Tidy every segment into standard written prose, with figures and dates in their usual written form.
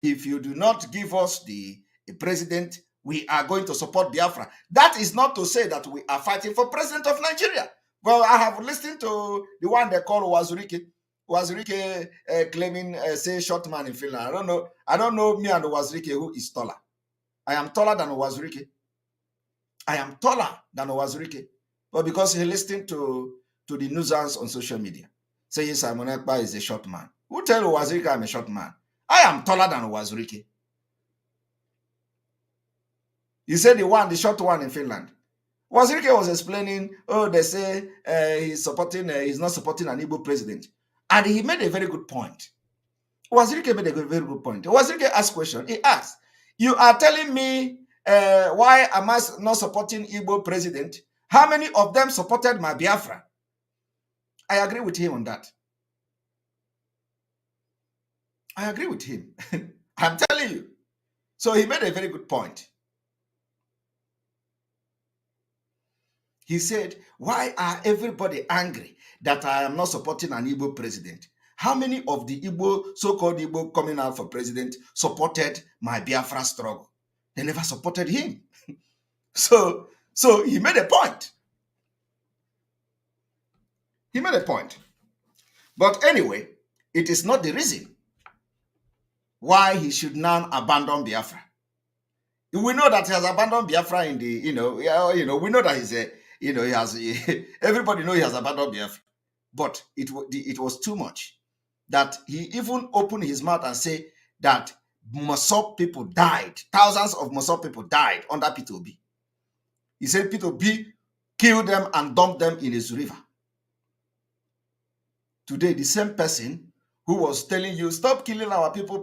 If you do not give us the president, we are going to support Biafra. That is not to say that we are fighting for president of Nigeria. Well, I have listened to the one they call Wazirike. Wazirike claiming, say, short man in Finland. I don't know. I don't know me and Wazirike who is taller. I am taller than Wazirike. I am taller than Wazirike. But because he listened to the nuisance on social media, saying Simon Ekpa is a short man. Who tell Wazirike I'm a short man? I am taller than Wazirike. You said the short one in Finland. Wazirike was explaining, oh, they say he's not supporting an Igbo president. And he made a very good point. Wazirike made a very good point. Wazirike asked a question. He asked, you are telling me why am I not supporting Igbo president? How many of them supported my Biafra? I agree with him on that. I agree with him. I'm telling you. So he made a very good point. He said, why are everybody angry that I am not supporting an Igbo president? How many of the Igbo, so-called Igbo coming out for president supported my Biafra struggle? They never supported him. So he made a point. He made a point. But anyway, it is not the reason why he should now abandon Biafra. We know that he has abandoned Biafra in the, we know that he's a, he has, everybody know he has abandoned Biafra. But it was too much that he even opened his mouth and say that Mosop people died. Thousands of Mosop people died under P2B. He said P2B killed them and dumped them in his river. Today, the same person who was telling you, stop killing our people,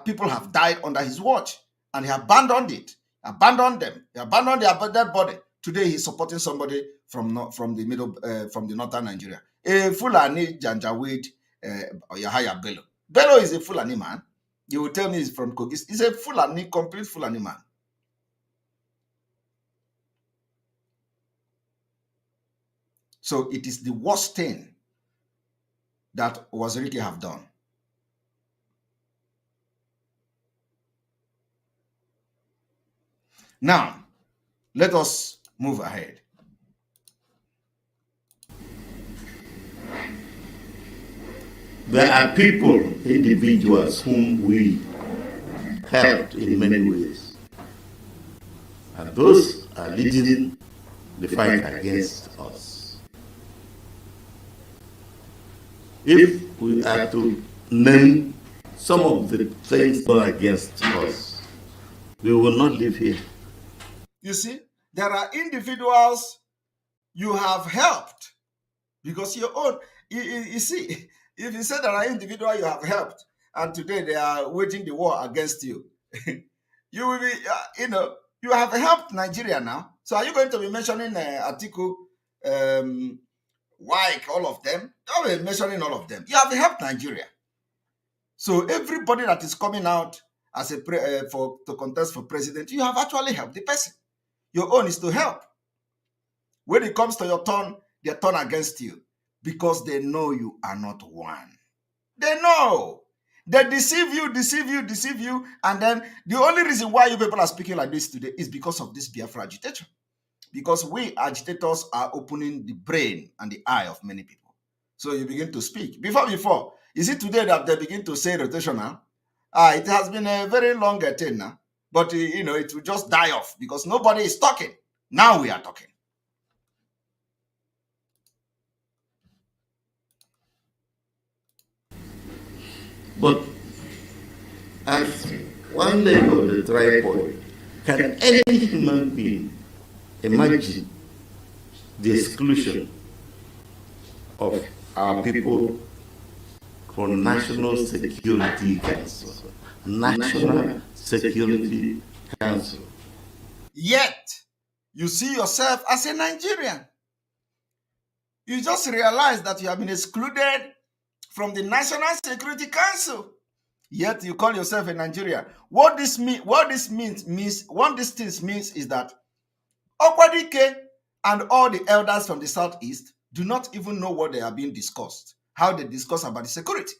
people have died under his watch. And he abandoned it, abandoned them, he abandoned their dead body. Today, he's supporting somebody from the northern Nigeria. A Fulani Janjaweed Yahaya Bello. Bello is a Fulani man. You will tell me he's from Kogis. He's a Fulani, complete Fulani man. So it is the worst thing that Wazirike have done. Now, let us move ahead. There are people, individuals whom we helped in many ways. And those are leading the fight against us. If we are to name some of the things done against us, we will not live here. You see, there are individuals you have helped because your own, you see, if you say there are individuals you have helped and today they are waging the war against you, you will be, you have helped Nigeria now. So are you going to be mentioning Atiku, Wike, all of them? You will be mentioning all of them. You have helped Nigeria. So everybody that is coming out as to contest for president, you have actually helped the person. Your own is to help. When it comes to your turn, they turn against you because they know you are not one. They know. They deceive you. And then the only reason why you people are speaking like this today is because of this Biafra agitation. Because we agitators are opening the brain and the eye of many people. So you begin to speak. Before, is it today that they begin to say rotational? It has been a very long thing now. But, it will just die off because nobody is talking. Now we are talking. But as one leg of the tripod, can any human being imagine the exclusion of our people from National Security Council? National Security Council. Yet, you see yourself as a Nigerian. You just realize that you have been excluded from the National Security Council. Yet you call yourself a Nigerian. What this things means is that Okwadike and all the elders from the southeast do not even know what they are being discussed, how they discuss about the security.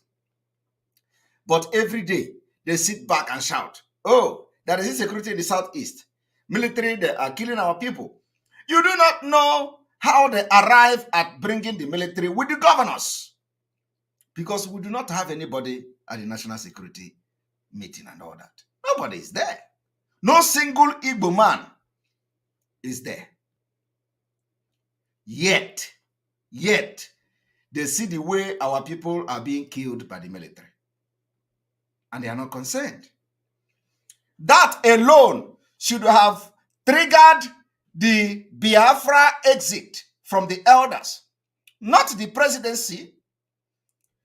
But every day, they sit back and shout, oh, there is insecurity in the southeast. Military, they are killing our people. You do not know how they arrive at bringing the military with the governors. Because we do not have anybody at the national security meeting and all that. Nobody is there. No single Igbo man is there. Yet, they see the way our people are being killed by the military. And they are not concerned. That alone should have triggered the Biafra exit from the elders, not the presidency.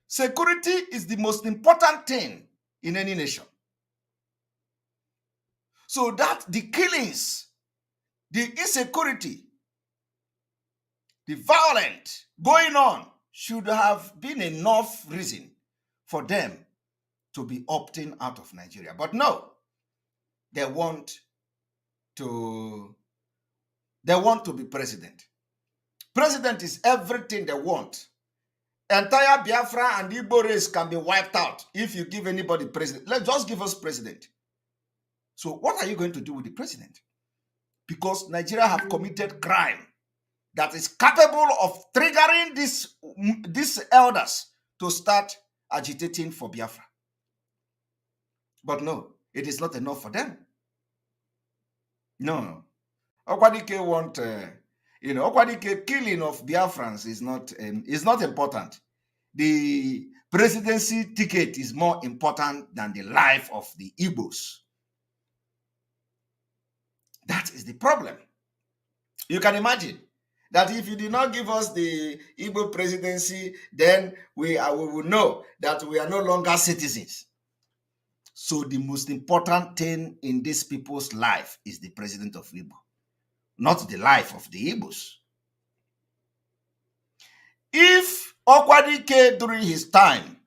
Security is the most important thing in any nation. So that the killings, the insecurity, the violence going on should have been enough reason for them to be opting out of Nigeria. But no, they want to be president. President is everything they want. Entire Biafra and Igbo race can be wiped out if you give anybody president. Let's just give us president. So what are you going to do with the president? Because Nigeria have committed crime that is capable of triggering these elders to start agitating for Biafra. But no, it is not enough for them. No. Okwadike want, Okwadike killing of Biafrans is not important. The presidency ticket is more important than the life of the Igbos. That is the problem. You can imagine that if you did not give us the Igbo presidency, then we will know that we are no longer citizens. So the most important thing in these people's life is the president of Igbo, not the life of the Igbos. If Okwadike during his time,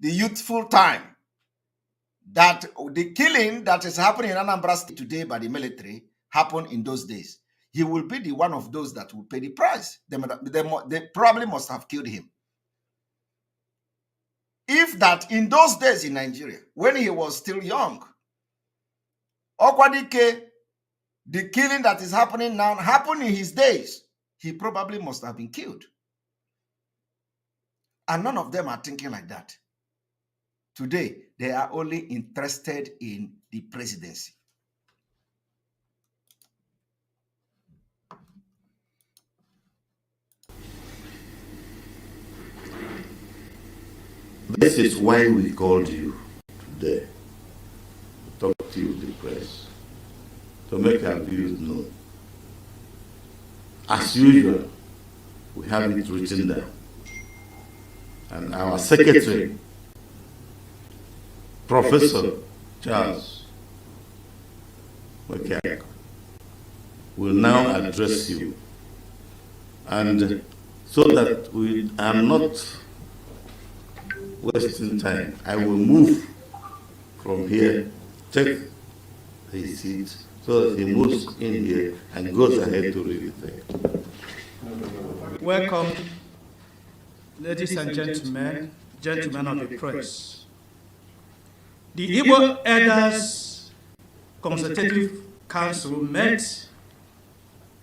the youthful time, that the killing that is happening in Anambra State today by the military happened in those days, he will be the one of those that will pay the price. They probably must have killed him. If that in those days in Nigeria, when he was still young, Okwadike, the killing that is happening now happened in his days, he probably must have been killed. And none of them are thinking like that. Today, they are only interested in the presidency. This is why we called you today, to talk to you, the press, to make our views known. As usual, we have it written down. And our secretary, Professor Charles McKay, will now address you. And so that we are not wasting time, I will move from here, take his seat, so that he moves in here and goes ahead to read the thing. Welcome, ladies and gentlemen of the press. The Igbo Elders Consultative Council met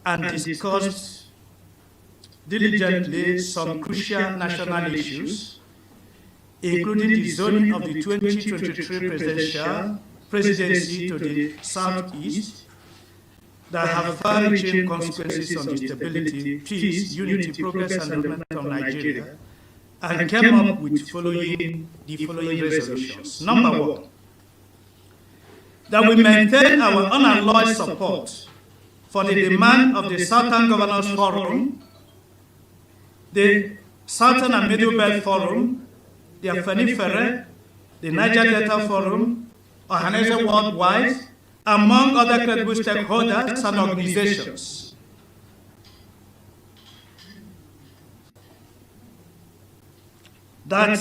and discussed diligently some crucial national issues, including the zoning of the 2023 presidency to the southeast, that have far-reaching consequences on the stability, peace, unity, progress, and development of Nigeria, and came up with the following resolutions. Number one, that we maintain our unalloyed support for the demand of the Southern Governors Forum, the Southern and Middle Belt Forum, the Afenifere, the Niger Delta Forum, Ohanese Worldwide, among other credible stakeholders and organizations. That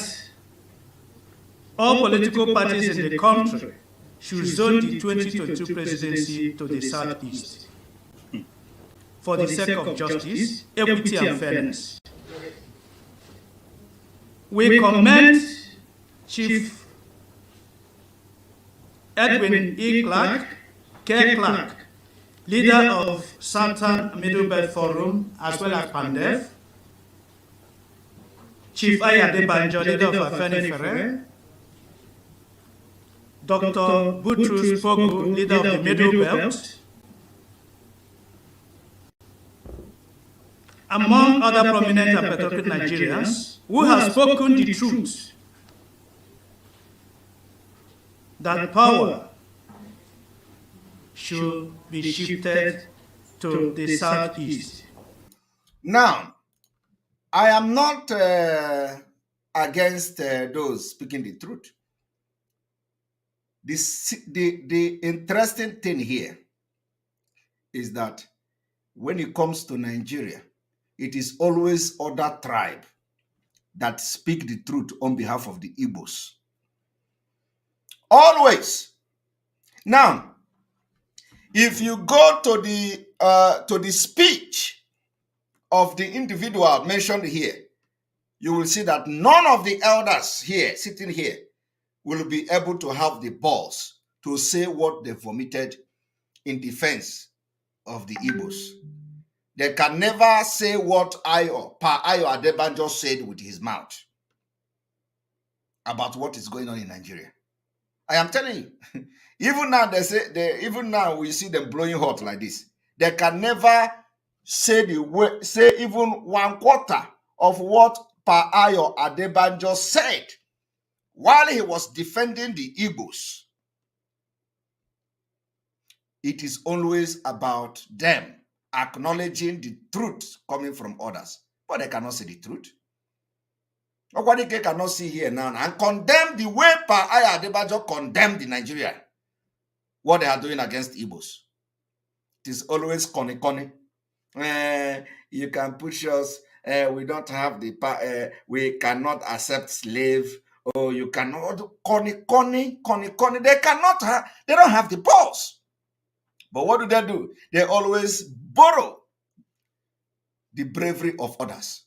all political parties in the country should zone the 2022 presidency to the southeast for the sake of justice, equity, and fairness. We commend Chief Edwin E. Clark, K. Clark, leader of Southern Middle Belt Forum, as well as PANDEF, Chief Ayade Banjo, leader of Afenifere, Dr. Butrus Pogu, leader of the Middle Belt, among other prominent and patriotic Nigerians who have spoken the truth that power should be shifted to the southeast. Now, I am not against those speaking the truth. The interesting thing here is that when it comes to Nigeria, it is always other tribe that speak the truth on behalf of the Igbos. Always. Now, if you go to the speech of the individual mentioned here, you will see that none of the elders here, sitting here, will be able to have the balls to say what they vomited in defense of the Igbos. They can never say what Pa Ayo Adebanjo said with his mouth about what is going on in Nigeria. I am telling you, even now we see them blowing hot like this. They can never say even 1/4 of what Pa Ayo Adebanjo said while he was defending the Igbos. It is always about them acknowledging the truth coming from others, but they cannot say the truth. Okwadike cannot see here now and condemn the way Pa Ayo Adebanjo condemned the Nigeria, what they are doing against Igbos. It is always conny. You can push us. We don't have the we cannot accept slave. Oh, you cannot conny. They cannot have. They don't have the balls. But what do? They always borrow the bravery of others.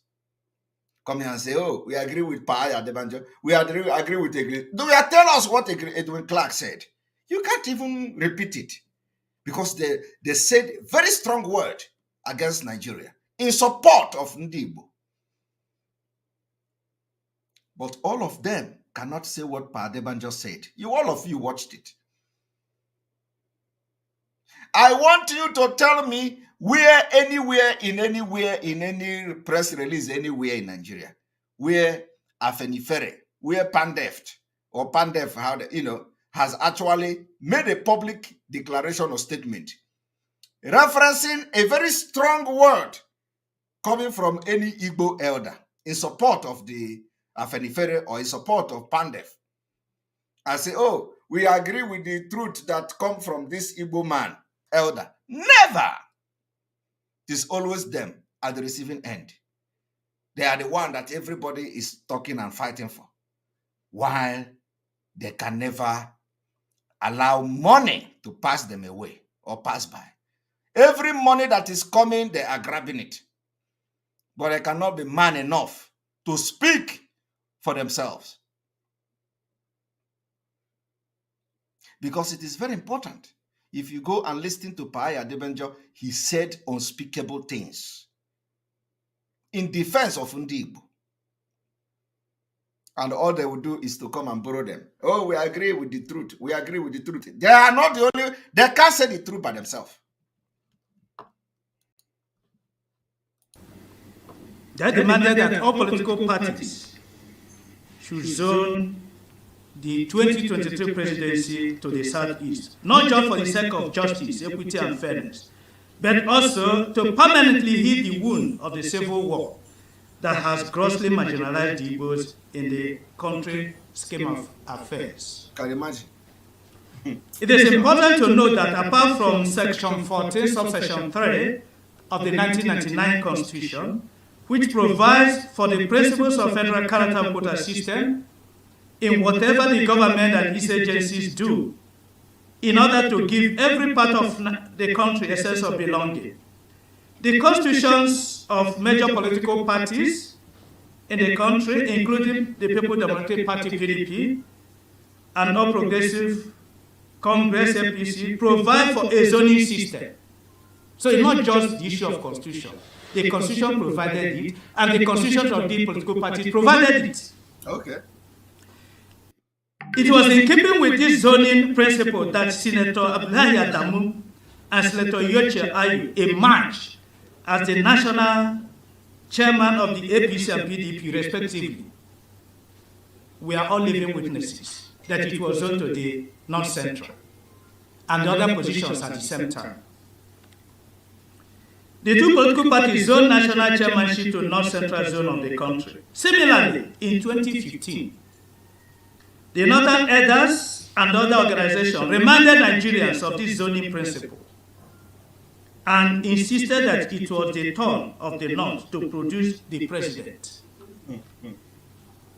Come here and say, oh, we agree with Pa Ayo Adebanjo. We agree with Egri. Do you tell us what Edwin Clark said? You can't even repeat it. Because they said very strong word against Nigeria in support of Ndigbo. But all of them cannot say what Pa Adebanjo said. All of you watched it. I want you to tell me where, anywhere, in any press release, anywhere in Nigeria, where Afenifere, where Pandef has actually made a public declaration or statement referencing a very strong word coming from any Igbo elder in support of the Afenifere or in support of Pandef. I say, oh, we agree with the truth that comes from this Igbo man, elder. Never! It is always them at the receiving end. They are the one that everybody is talking and fighting for, while they can never allow money to pass them away or pass by. Every money that is coming, they are grabbing it. But they cannot be man enough to speak for themselves. Because it is very important. If you go and listen to Pa Ayo Adebanjo, he said unspeakable things in defense of Ndigbo. And all they will do is to come and borrow them. Oh, we agree with the truth. We agree with the truth. They are not the only, they can't say the truth by themselves. They demanded that all political parties should zone the 2023 presidency to the southeast, not just for the sake of justice, equity, and fairness, but also to permanently heal the wound of the civil war that has grossly marginalized the Igbos in the country scheme of affairs. Can you imagine? It is important to note that apart from Section 14, subsection 3 of the 1999 Constitution, which provides for the principles of federal character quota system in whatever the government and its agencies do, in order to give every part of the country a sense of belonging. The constitutions of major political parties in the country, including the People's Democratic Party (PDP) and All Progressive Congress, APC, provide for a zoning system. So it's not just the issue of constitution. The constitution provided it, and the constitutions of the political parties provided it. Okay. It was in keeping with this zoning principle that Senator Abdullahi Adamu and Senator Yoche Ayu emerged as the national chairman of the APC and PDP, respectively. We are all living witnesses that it was zoned to the North Central and the other positions at the same time. The two political parties zoned national chairmanship to North Central zone of the country. Similarly, in 2015, the Northern Elders and other organizations reminded Nigerians of this zoning principle and insisted that it was the turn of the North to produce the president.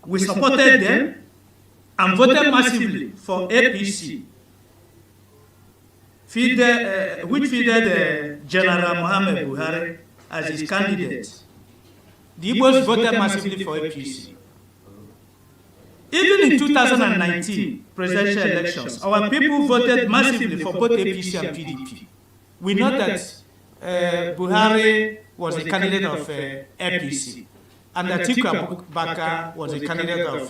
We supported them and voted massively for APC, which fielded General Muhammad Buhari as his candidate. The Igbos voted massively for APC. Even in 2019 presidential elections, our people voted massively for both APC and PDP. We know that Buhari was a candidate of APC, and Atiku Abubakar was a candidate of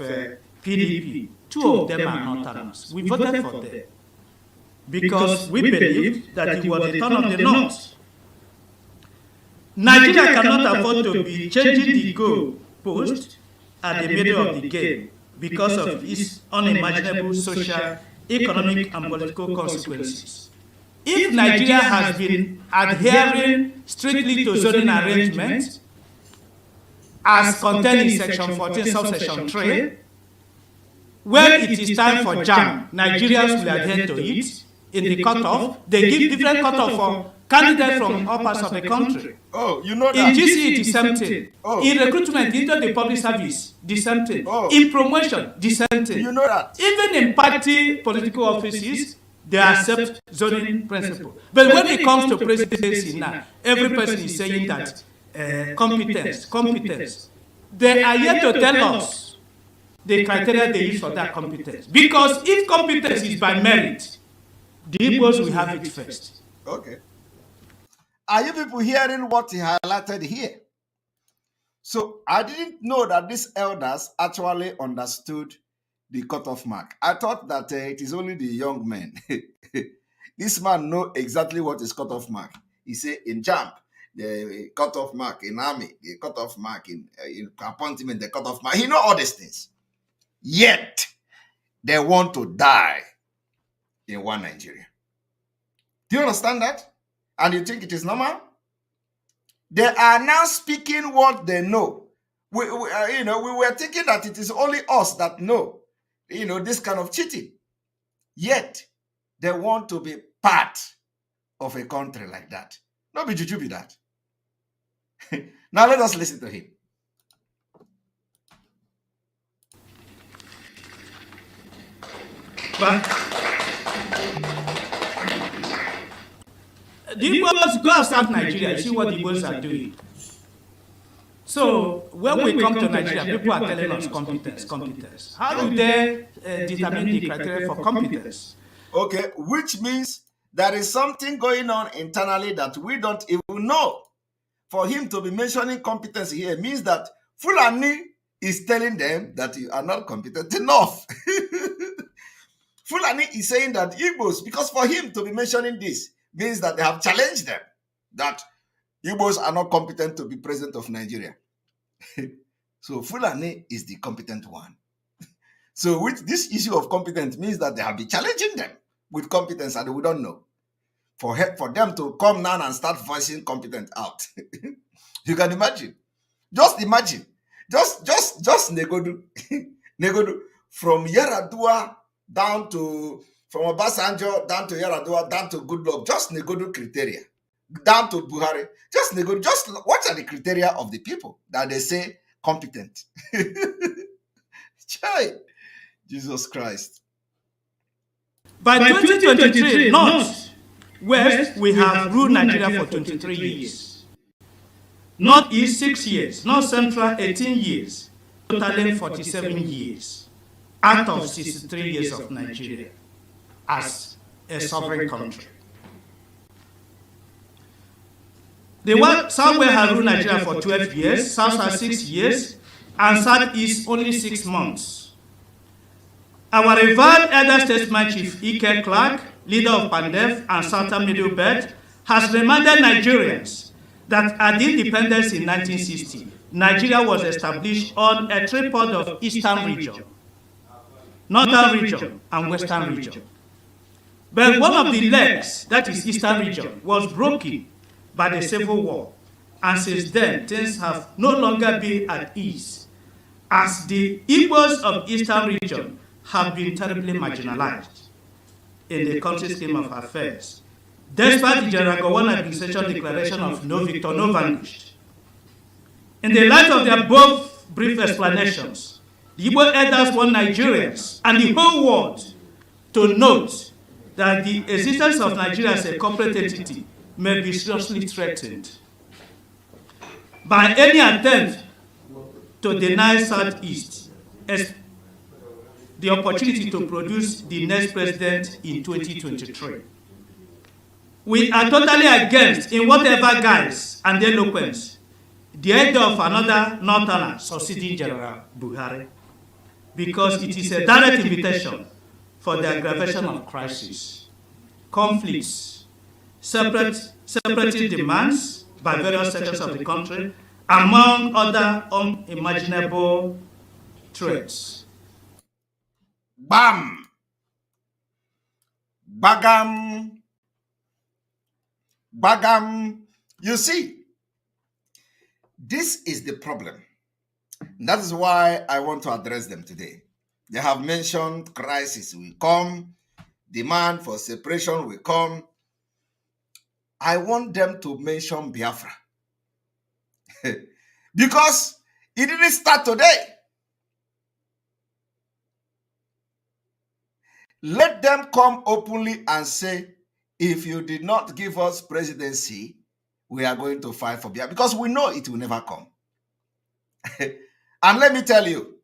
PDP. Two of them are Northerners. We voted for them because we believed that it was the turn of the North. Nigeria cannot afford to be changing the goal post at the middle of the game because of its unimaginable social, economic, and political consequences. If Nigeria has been adhering strictly to zoning arrangements, as contained in Section 14, subsection 3, when it is time for JAM, Nigerians will adhere to it. In the cutoff, they give different cutoff for candidates from all parts of the country. Oh, you know that. In GCE, the same thing. Oh. In recruitment into the public service, the same thing. Oh. In promotion, the same thing. You know that. Even in party political offices, they accept zoning principle. But when it comes to presidency now, every person is saying that competence. They are yet to tell us the criteria they use for that competence. Because if competence is by merit, the Igbos will have it first. Okay. Are you people hearing what he highlighted here? So I didn't know that these elders actually understood the cutoff mark. I thought that it is only the young men. This man knows exactly what is cutoff mark. He said in JAMB, the cutoff mark, in army, the cutoff mark, in appointment, the cutoff mark. He knows all these things. Yet, they want to die in one Nigeria. Do you understand that? And you think it is normal? They are now speaking what they know. We were thinking that it is only us that know, this kind of cheating. Yet, they want to be part of a country like that. No be juju be that. Now let us listen to him. But the Igbos go outside Nigeria and see what the Igbos are doing. So when we come to Nigeria, people are telling us competence. How do they determine the criteria for competence? Okay, which means there is something going on internally that we don't even know. For him to be mentioning competence here means that Fulani is telling them that you are not competent enough. Fulani is saying that Igbos, because for him to be mentioning this means that they have challenged them, that Igbos are not competent to be president of Nigeria. So Fulani is the competent one. So with this issue of competence means that they have been challenging them with competence and we don't know. For them to come now and start voicing competence out. You can imagine. Just imagine. Just Negodu. Negodu. From Yaradua down to, from Obasanjo down to Yaradua, down to Goodluck. Just Negodu criteria. Down to Buhari. Just Negodu. Just what are the criteria of the people that they say competent? Chai. Jesus Christ. By 2023, North, West, we have ruled Nigeria for 23 years. North East, 6 years. North Central, 18 years. Totaling 47 years out of 63 years of Nigeria as a sovereign country. The Southwest has ruled Nigeria for 12 years, South has 6 years, and Southeast only 6 months. Our revered elder statesman Chief E.K. Clark, leader of Pandef and Southern Middle Belt, has reminded Nigerians that at the independence in 1960, Nigeria was established on a tripod of Eastern region, Northern region, and Western region. But one of the legs, that is Eastern region, was broken by the Civil War, and since then, things have no longer been at ease, as the Ekpa'S of Eastern region have been terribly marginalized in the country's scheme of affairs, despite the General Gowon administration declaration of no victor, no vanquished. In the light of the above brief explanations, the Igbo elders want Nigerians and the whole world to note that the existence of Nigeria as a corporate entity may be seriously threatened by any attempt to deny Southeast the opportunity to produce the next president in 2023. We are totally against, in whatever guise and eloquence, the idea of another Northerner succeeding General Buhari, because it is a direct invitation for the aggravation of crisis, conflicts, separatist demands by various sections of the country, among other unimaginable threats. Bam! Bagam! Bagam! You see, this is the problem. That is why I want to address them today. They have mentioned crisis will come, demand for separation will come. I want them to mention Biafra. Because it didn't start today. Let them come openly and say, if you did not give us presidency, we are going to fight for Biafra. Because we know it will never come. And let me tell you,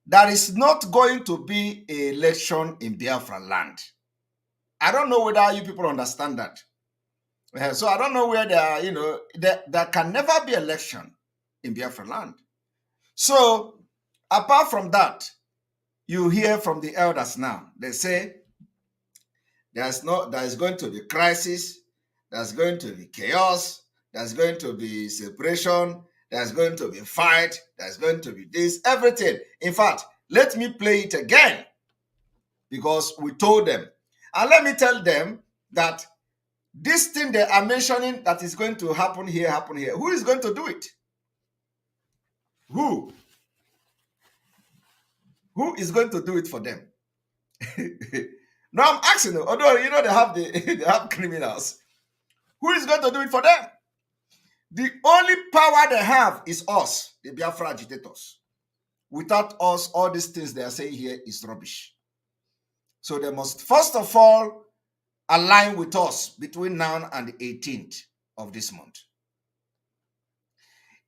there is not going to be an election in Biafra land. I don't know whether you people understand that. So I don't know where there are, there can never be election in Biafra land. So apart from that, you hear from the elders now. They say there is going to be crisis, there's going to be chaos, there's going to be separation, there's going to be fight, there's going to be this, everything. In fact, let me play it again because we told them. And let me tell them that this thing they are mentioning that is going to happen here. Who is going to do it? Who? Who is going to do it for them? Now I'm asking them, although they have criminals. Who is going to do it for them? The only power they have is us, the Biafra agitators. Without us, all these things they are saying here is rubbish. So they must first of all align with us between now and the 18th of this month.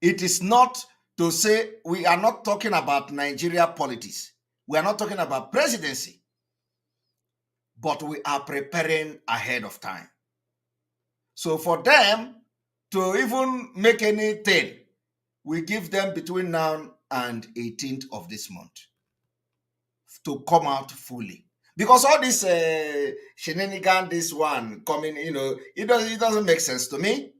It is not to say we are not talking about Nigeria politics. We are not talking about presidency. But we are preparing ahead of time. So for them to even make anything, we give them between now and 18th of this month to come out fully. Because all this shenanigan, this one coming, it doesn't make sense to me.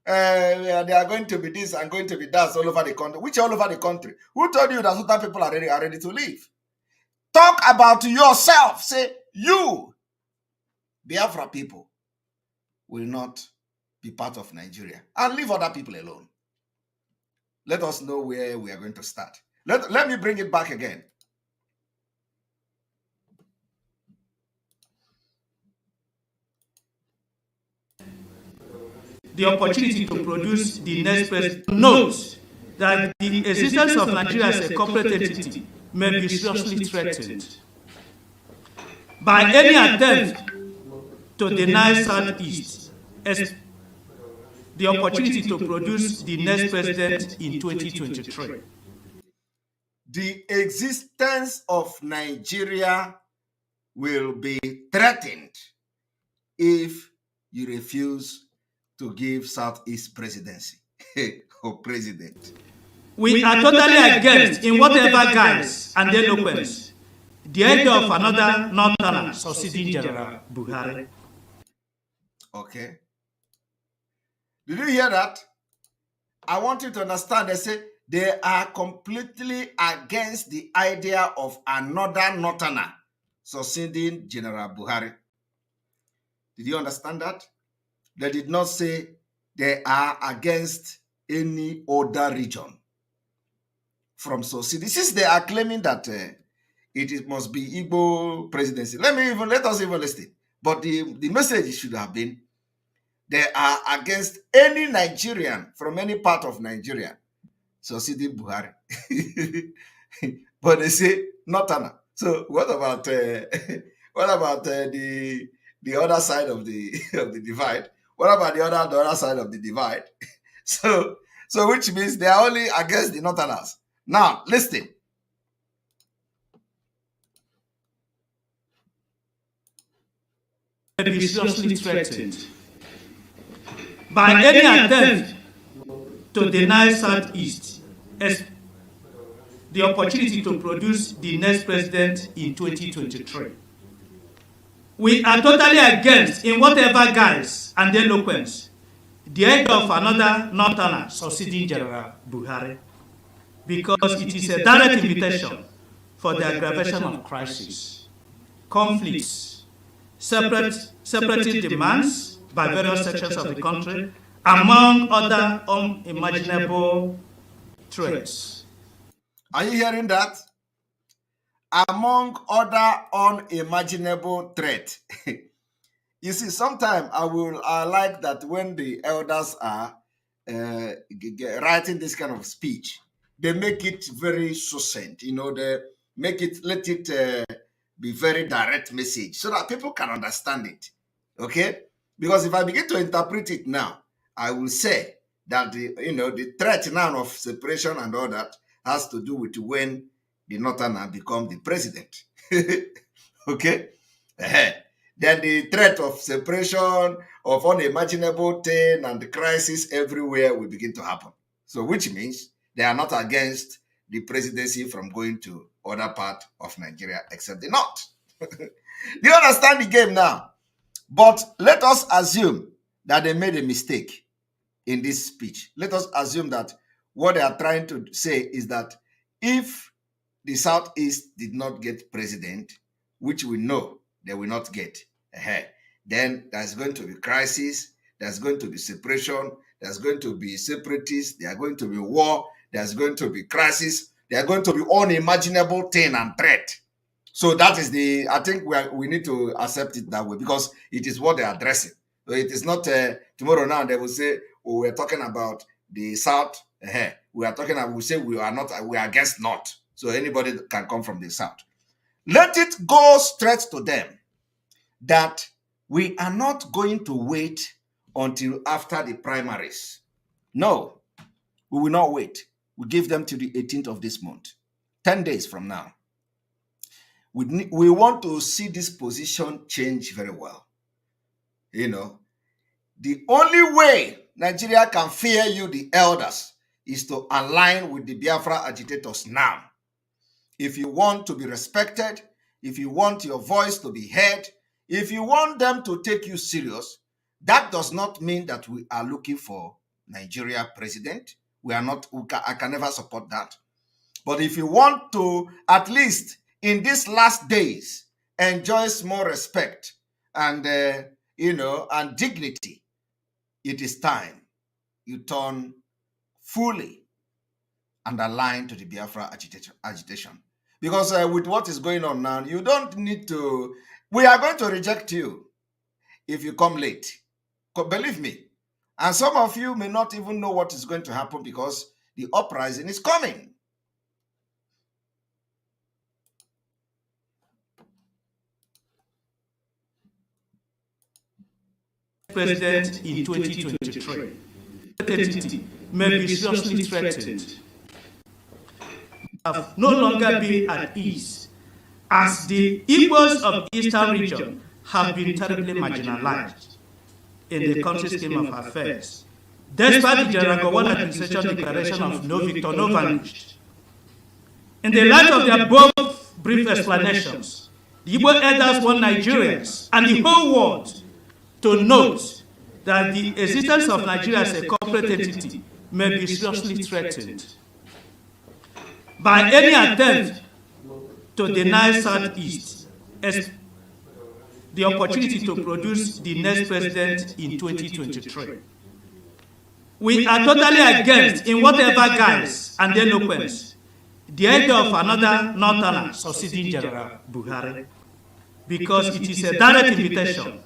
They are going to be this and going to be that all over the country. Which all over the country? Who told you that certain people are ready to leave? Talk about yourself. Say, you, Biafra people, will not be part of Nigeria. And leave other people alone. Let us know where we are going to start. Let me bring it back again. The opportunity to produce the next president. Note that the existence of Nigeria as a corporate entity may be seriously threatened by any attempt to deny Southeast the opportunity to produce the next president in will be threatened if you refuse to give Southeast presidency or president. We are totally against, in whatever guise and eloquence, the idea of another northerner succeeding General Buhari. Okay. Did you hear that? I want you to understand, they say they are completely against the idea of another northerner succeeding General Buhari. Did you understand that? They did not say they are against any other region from succeeding. Since they are claiming that must be Igbo presidency. Let us even listen. But the message should have been they are against any Nigerian from any part of Nigeria succeeding Buhari. But they say Northerner. So what about the other side of the of the divide? What about the other side of the divide? So which means they are only against the Northerners. Now listen. Be seriously threatened by any attempt to deny Southeast the opportunity to produce the next president in 2023. We are totally against, in whatever guise and eloquence, the idea of another northerner succeeding General Buhari, because it is a direct invitation for the aggravation of crisis, conflicts, separatist demands by various sections of the country, among other unimaginable threats. Are you hearing that? Among other unimaginable threats. You see, sometimes I like that when the elders are writing this kind of speech, they make it very succinct. They let it be very direct message so that people can understand it. Okay? Because if I begin to interpret it now, I will say that the threat now of separation and all that has to do with when the Northerner become the president. Okay? Then the threat of separation, of unimaginable thing, and the crisis everywhere will begin to happen. So which means they are not against the presidency from going to other part of Nigeria except the north. Do you understand the game now? But let us assume that they made a mistake in this speech. Let us assume that what they are trying to say is that if the Southeast did not get president, which we know they will not get, then there's going to be crisis, there's going to be separation, there's going to be separatists, there's going to be war, there's going to be crisis, there's going to be unimaginable thing and threat. So that is I think we need to accept it that way because it is what they're addressing. So it is not tomorrow now they will say, oh, we're talking about the South. We say we are against North. So anybody can come from the South. Let it go straight to them that we are not going to wait until after the primaries. No, we will not wait. We give them to the 18th of this month, 10 days from now. We want to see this position change very well. The only way Nigeria can fear you, the elders, is to align with the Biafra agitators now. If you want to be respected, if you want your voice to be heard, if you want them to take you serious, that does not mean that we are looking for Nigeria president. I can never support that. But if you want to, at least in these last days, enjoy small respect and, and dignity, it is time you turn fully and align to the Biafra agitation. Because with what is going on now, you don't need to, we are going to reject you if you come late. Believe me. And some of you may not even know what is going to happen because the uprising is coming. President in 2023 may be seriously threatened, have no longer been at ease, as the Igbos of Eastern region have been terribly marginalized in the country's scheme of affairs, despite the General Gowon administration declaration of no victor, no vanquished. In the light of the above brief explanations, the Igbo elders want Nigerians and the whole world to note that the existence of Nigeria as a corporate entity may be seriously threatened by any attempt to deny Southeast the opportunity to produce the next president in 2023. We are totally against, in whatever guise and eloquence, the idea of another northerner succeeding General Buhari, because it is a direct invitation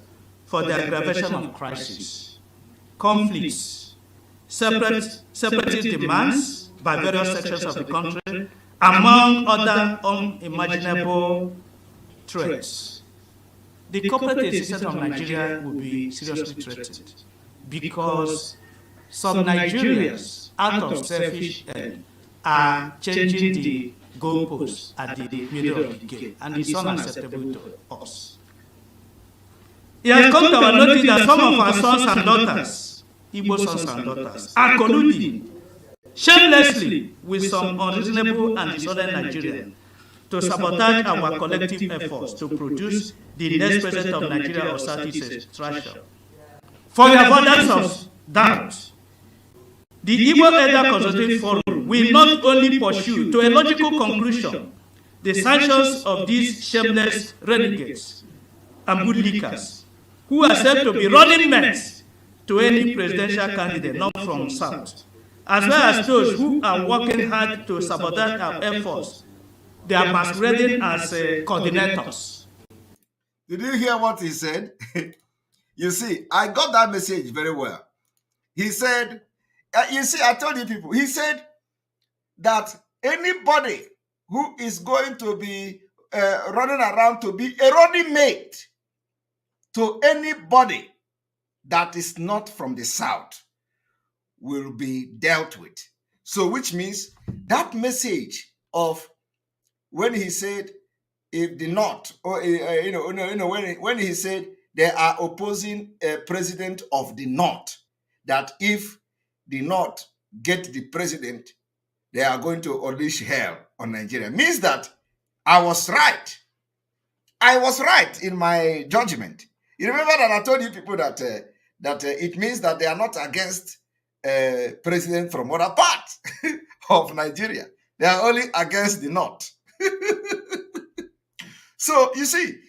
for the aggravation of crisis, conflicts, separatist demands by various sections of the country, among other unimaginable threats. The corporate existence of Nigeria will be seriously threatened because some Nigerians, out of selfish end, are changing the goalposts at the middle of the game, and it's unacceptable to us. It has come to our notice that some of our sons and daughters, Igbo sons and daughters, are colluding shamelessly with some unreasonable and disorderly Nigerians to sabotage our collective efforts to produce the next president of Nigeria or Southeast Extraction. For the avoidance of doubt, the Igbo Elder Consultative Forum will not only pursue to a logical conclusion the sanctions of these shameless renegades and bootlickers who are said to be running mates to any presidential candidate not from South, as well as those who are working hard to sabotage our efforts. They are masquerading as coordinators. Did you hear what he said? You see, I got that message very well. He said, you see, I told you people, he said that anybody who is going to be running around to be a running mate to anybody that is not from the South will be dealt with. So, which means that message of when he said, if the North, or when he said they are opposing a president of the North, that if the North get the president, they are going to unleash hell on Nigeria, means that I was right. I was right in my judgment. You remember that I told you people that it means that they are not against president from other parts of Nigeria. They are only against the North. So you see,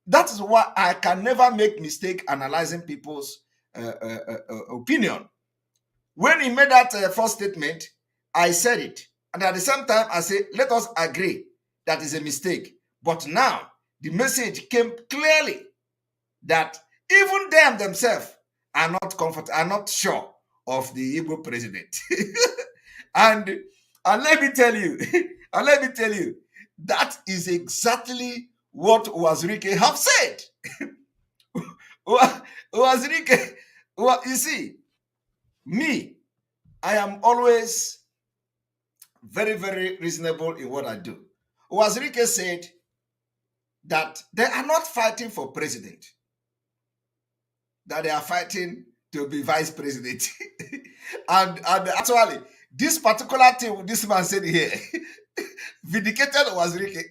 that is why I can never make mistake analyzing people's opinion. When he made that first statement, I said it, and at the same time I said, let us agree that is a mistake. But now the message came clearly that even them themselves are not sure of the Igbo president. and let me tell you, that is exactly what Wazirike have said. Wazirike, you see, me, I am always very, very reasonable in what I do. Wazirike said that they are not fighting for president, that they are fighting to be vice president. and actually, this particular thing this man said here vindicated Wazirike.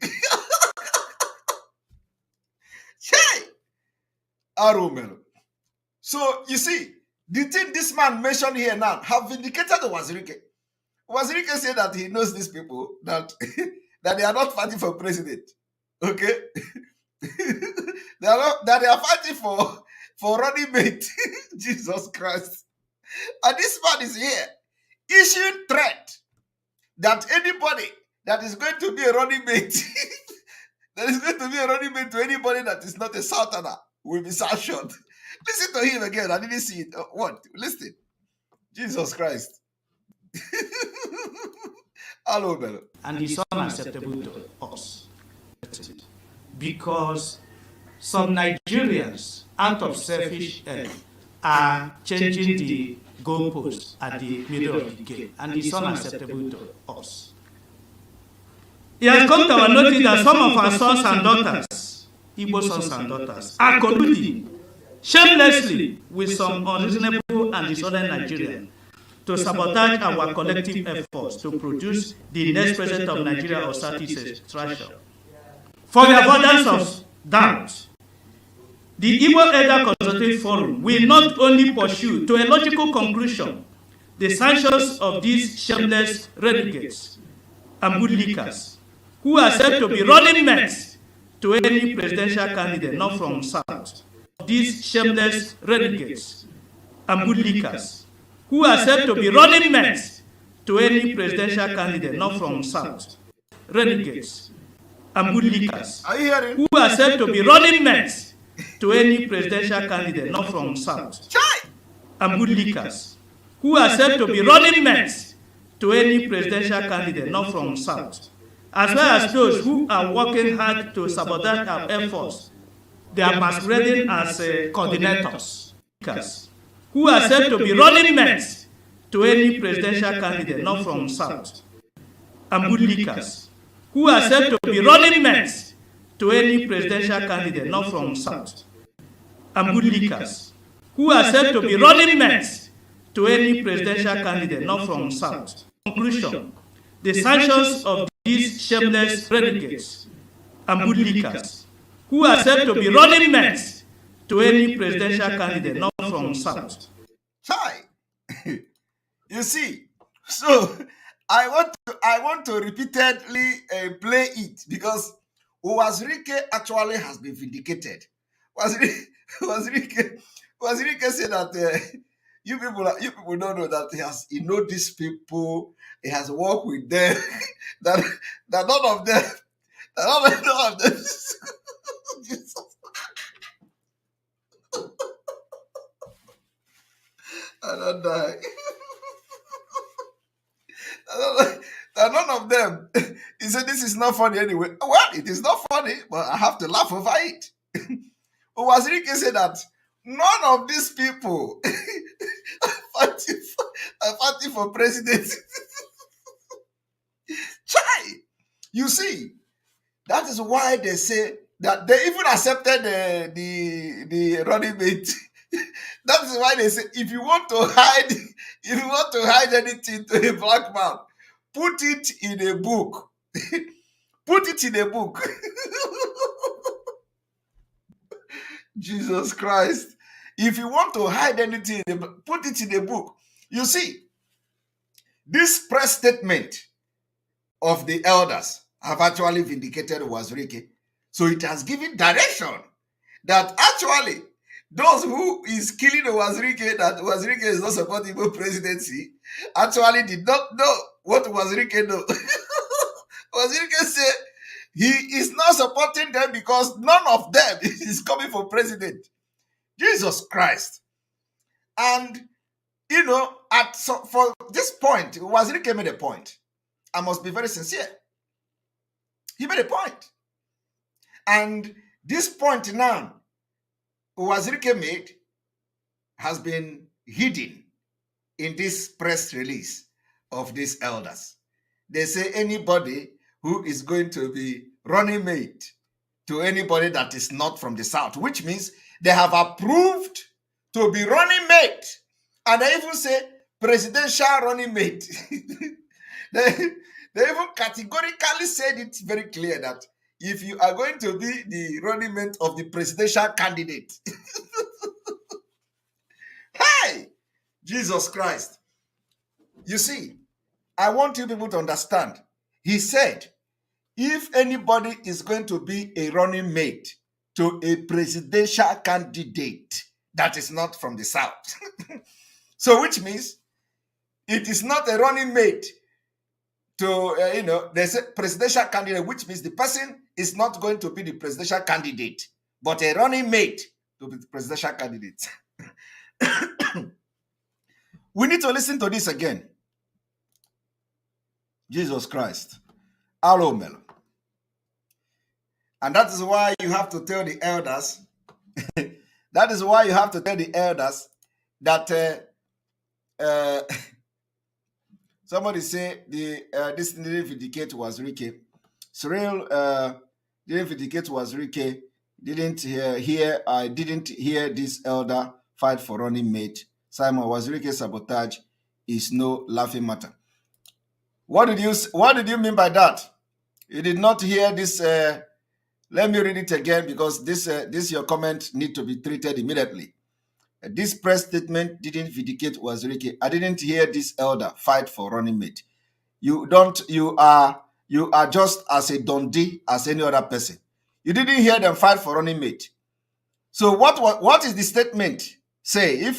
Hey! Aromel. So, you see, the thing this man mentioned here now have vindicated Wazirike. Wazirike said that he knows these people, that, that they are not fighting for president. Okay? they are fighting for running mate. Jesus Christ. And this man is here issuing threat that anybody that is going to be a running mate to anybody that is not a Southerner will be sanctioned. Listen to him again. I didn't see it. What? Listen. Jesus Christ. Hello, Bello. And it's unacceptable to us. Because some Nigerians, out of selfish end, are changing the goalposts at the middle of the game. And it's unacceptable to us. It has come to our notice that some of our sons and daughters, Igbo sons and daughters, are colluding shamelessly with some unreasonable and disorderly Nigerians to sabotage our collective efforts to produce the next president of Nigeria or Southeast Asia. For the avoidance of doubt, the Igbo Elder Consultative Forum will not only pursue to a logical conclusion the sanctions of these shameless renegades and bootlickers who are said to be running mates to any presidential candidate not from South. These shameless renegades and bootlickers who are said to be running mates to any presidential candidate not from South. Renegades and bootlickers who are said to be running mates to any presidential candidate not from South. And bootlickers who are said to be running mates to any presidential candidate not from South, as well as those who are working hard to sabotage our efforts. They are masquerading as coordinators, who are said to be running mates to any presidential candidate not from South, and bootlickers, who are said to be running mates to any presidential candidate not from South, and bootlickers, who are said to be running mates to any presidential candidate not from South. Conclusion: the sanctions of these shameless renegades and bootlickers who are said to be running mates to any presidential candidate not from South. Hi. You see, so I want to repeatedly play it because Uwazirike actually has been vindicated. Uwazirike said that you people don't know that he know these people, he has worked with them, that none of them, none of them. Jesus. I don't die. None of them. He said, this is not funny anyway. Well, it is not funny, but I have to laugh over it. Uwazirike said that none of these people are fighting for president. Chai! You see, that is why they say that they even accepted the running mate. That is why they say if you want to hide anything to a black man, put it in a book. Put it in a book. Jesus Christ. If you want to hide anything, put it in a book. You see, this press statement of the elders have actually vindicated Uwazirike. So it has given direction that actually those who is killing Uwazirike, that Uwazirike is not supporting the presidency, actually did not know what Uwazirike know. Uwazirike said he is not supporting them because none of them is coming for president. Jesus Christ. And, you know, for this point, Uwazirike made a point. I must be very sincere. He made a point. And this point now, Uwazirike made has been hidden in this press release of these elders. They say anybody who is going to be running mate to anybody that is not from the South, which means they have approved to be running mate. And they even say presidential running mate. They even categorically said it very clear that if you are going to be the running mate of the presidential candidate, hey, Jesus Christ. You see, I want you people to understand. He said, if anybody is going to be a running mate to a presidential candidate that is not from the South, so which means it is not a running mate to, there's a presidential candidate, which means the person is not going to be the presidential candidate, but a running mate to be the presidential candidate. We need to listen to this again. Jesus Christ. Alo Melo. And that is why you have to tell the elders, that is why you have to tell the elders that somebody say this needed vindicate Uwazirike. Cyril didn't vindicate Wazirike. Didn't hear this elder fight for running mate. Simon, Wazirike sabotage is no laughing matter. What did you mean by that? You did not hear this. Let me read it again, because this your comment need to be treated immediately. This press statement didn't vindicate Wazirike. I didn't hear this elder fight for running mate. You are just as a dundee as any other person. You didn't hear them fight for running mate. So what is the statement say if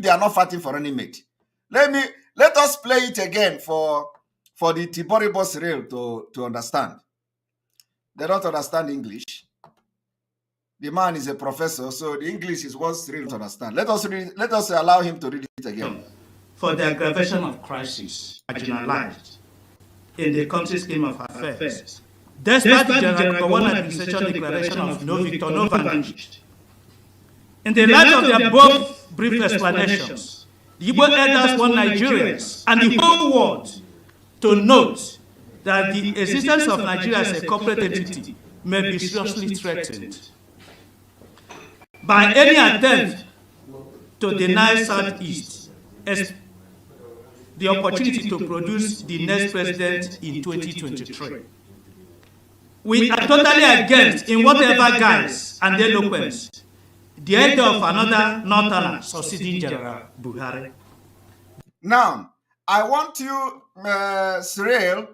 they are not fighting for running mate? Let us play it again for the Tiboribo Cyril to understand. They don't understand English. The man is a professor, so the English is what Cyril to understand. Let us allow him to read it again. For the aggravation of crisis marginalized in the country's scheme of affairs, despite the General Gowon administration declaration of no victor, no vanquished. In the light of the above brief explanations, the Igbo elders want Nigerians and the whole world to note that the existence of Nigeria as a corporate entity may be seriously threatened by any attempt to deny Southeast the opportunity to produce the next president in 2023. We are totally against, in whatever guise and eloquence, the idea of another northerner succeeding General Buhari. Now, I want you, Cyril,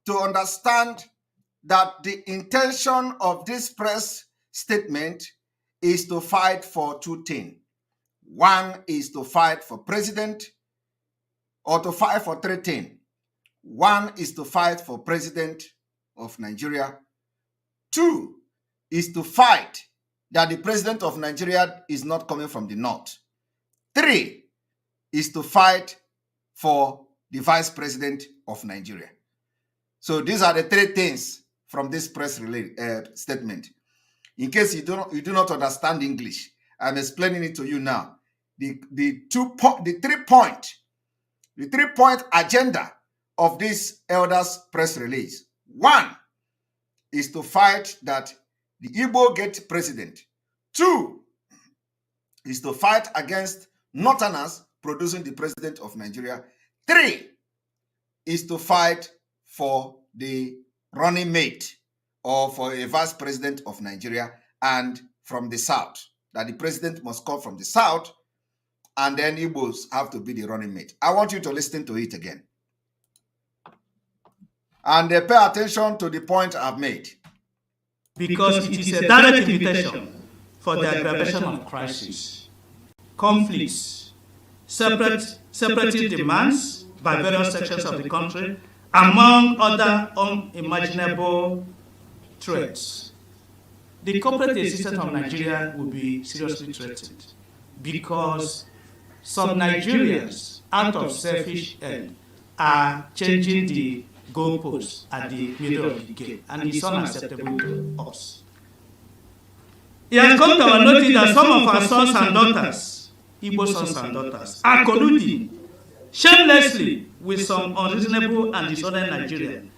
to understand that the intention of this press statement is to fight for two things. One is to fight for president, or to fight for three things. One is to fight for president of Nigeria. Two is to fight that the president of Nigeria is not coming from the north. Three is to fight for the vice president of Nigeria. So these are the three things from this press statement. In case you do not understand English, I'm explaining it to you now. The three-point agenda of this elders press release. One is to fight that the Igbo get president. Two is to fight against northerners producing the president of Nigeria. Three is to fight for the running mate or for a vice president of Nigeria, and from the south, that the president must come from the south, and then Igbos have to be the running mate. I want you to listen to it again. And pay attention to the point I've made. Because it is a direct invitation for the aggravation of crisis, conflicts, separatist demands by various sections of the country, among other unimaginable threats. The corporate existence of Nigeria will be seriously threatened because some Nigerians, out of selfish end, are changing the goalposts at the middle of the game, and it's unacceptable to us. It has come to our notice that some of our sons and daughters, Igbo sons and daughters, are colluding shamelessly with some unreasonable and disorderly Nigerians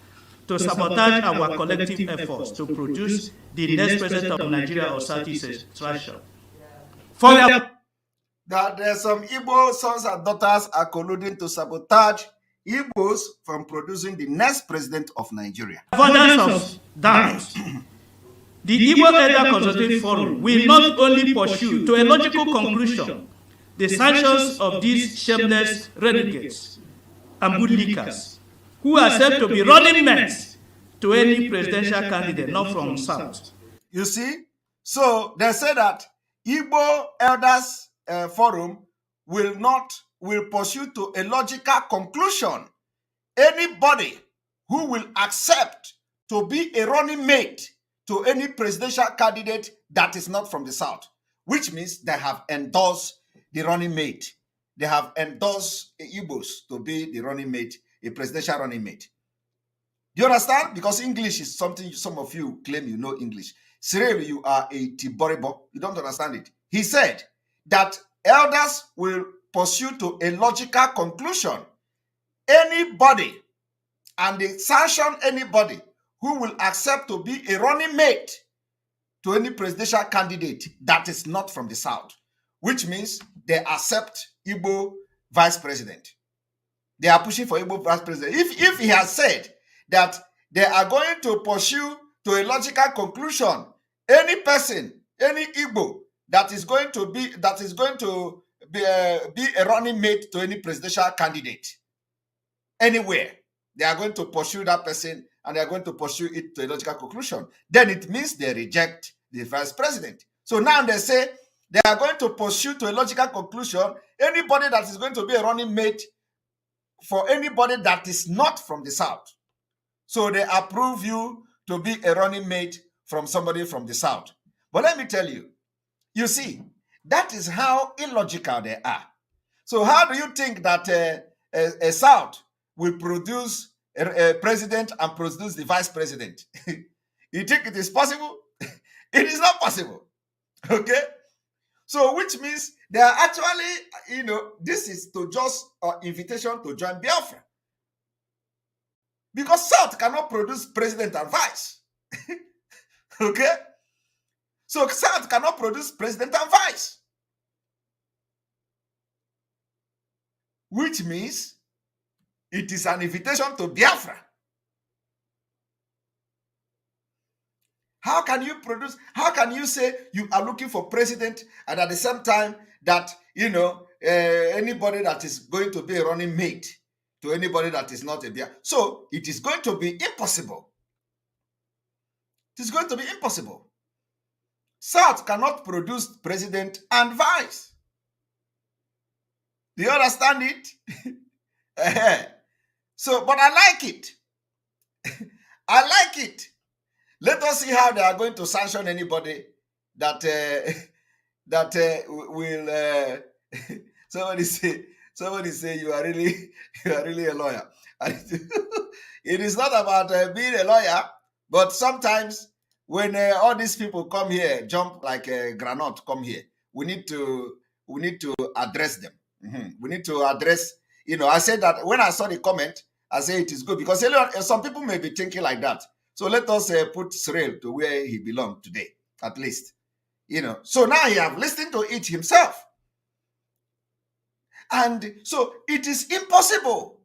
to sabotage our collective efforts to produce the next president of Nigeria or Southeast Asia. That there are some Igbo sons and daughters are colluding to sabotage Igbos from producing the next president of Nigeria. Avoidance of doubt. The Igbo Elder Consultative Forum will not only pursue to a logical conclusion the sanctions of these shameless renegades and bootlickers who are said to be running mates to any presidential candidate not from South. You see? So they say that Igbo Elders Forum will pursue to a logical conclusion anybody who will accept to be a running mate to any presidential candidate that is not from the South, which means they have endorsed the running mate. They have endorsed Igbos to be the running mate, a presidential running mate. Do you understand? Because English is something some of you claim you know English. Cyril, you are a Tiboribo. You don't understand it. He said that elders will pursue to a logical conclusion anybody, and they sanction anybody who will accept to be a running mate to any presidential candidate that is not from the South, which means they accept Igbo vice president. They are pushing for Igbo vice president. If he has said that they are going to pursue to a logical conclusion any person, any Igbo that is going to be a running mate to any presidential candidate anywhere, they are going to pursue that person and they are going to pursue it to a logical conclusion. Then it means they reject the vice president. So now they say they are going to pursue to a logical conclusion anybody that is going to be a running mate for anybody that is not from the South. So they approve you to be a running mate from somebody from the South. But let me tell you, you see, that is how illogical they are. So how do you think that a South will produce a president and produce the vice president? You think it is possible? It is not possible. Okay? So which means they are actually, this is to just invitation to join Biafra. Because South cannot produce president and vice. Okay? So South cannot produce president and vice. Which means it is an invitation to Biafra. How can you say you are looking for president and at the same time that, anybody that is going to be a running mate to anybody that is not a Biafra? So it is going to be impossible. It is going to be impossible. South cannot produce president and vice. Do you understand it? So, but I like it. I like it. Let us see how they are going to sanction anybody that will. Somebody say you are really a lawyer. It is not about being a lawyer, but sometimes when all these people come here, jump like a granite, come here, we need to address them. We need to address. I said that when I saw the comment, I say it is good because some people may be thinking like that. So let us put Cyril to where he belongs today, at least. So now he have listened to it himself. And so it is impossible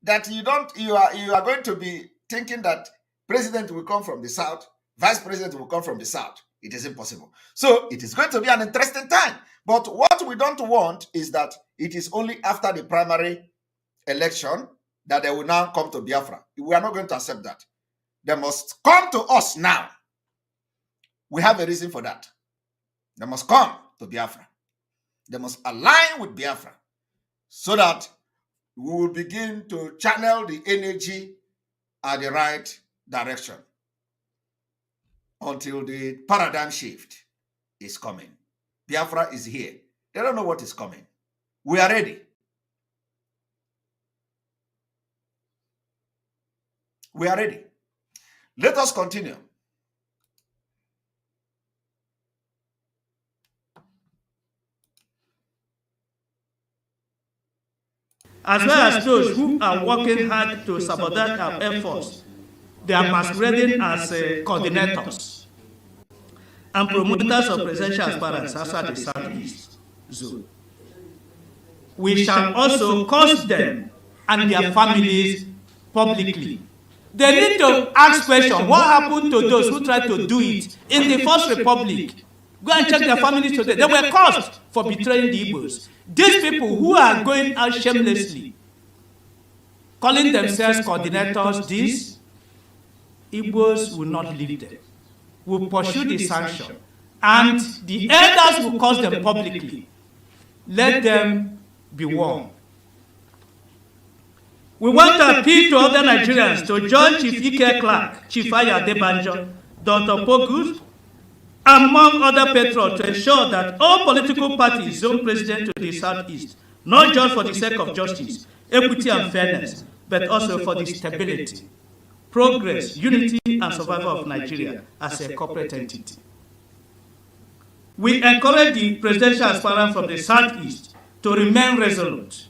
that you are going to be thinking that president will come from the South, vice president will come from the South. It is impossible. So it is going to be an interesting time. But what we don't want is that it is only after the primary election that they will now come to Biafra. We are not going to accept that. They must come to us now. We have a reason for that. They must come to Biafra. They must align with Biafra so that we will begin to channel the energy at the right direction until the paradigm shift is coming. Biafra is here. They don't know what is coming. We are ready. We are ready. Let us continue. As well as those who are working hard to sabotage our efforts, they are masquerading as coordinators and promoters of presidential aspirants outside the Southeast zone. We shall also curse them and their families publicly. They need to ask questions. What happened to those who tried to do it in the First Republic? Go and check their families today. They were cursed for betraying the Igbos. These people who are going out shamelessly, calling themselves coordinators, these Igbos will not leave them. Will pursue the sanction. And the elders will curse them publicly. Let them be warned. We want to appeal to other Nigerians to join Chief Ike Clark, Chief Aya Adebanjo, Dr. Pogus, among other patrons to ensure that all political parties zone president to the Southeast, not just for the sake of justice, equity and fairness, but also for the stability, progress, unity and survival of Nigeria as a corporate entity. We encourage the presidential aspirant from the Southeast to remain resolute,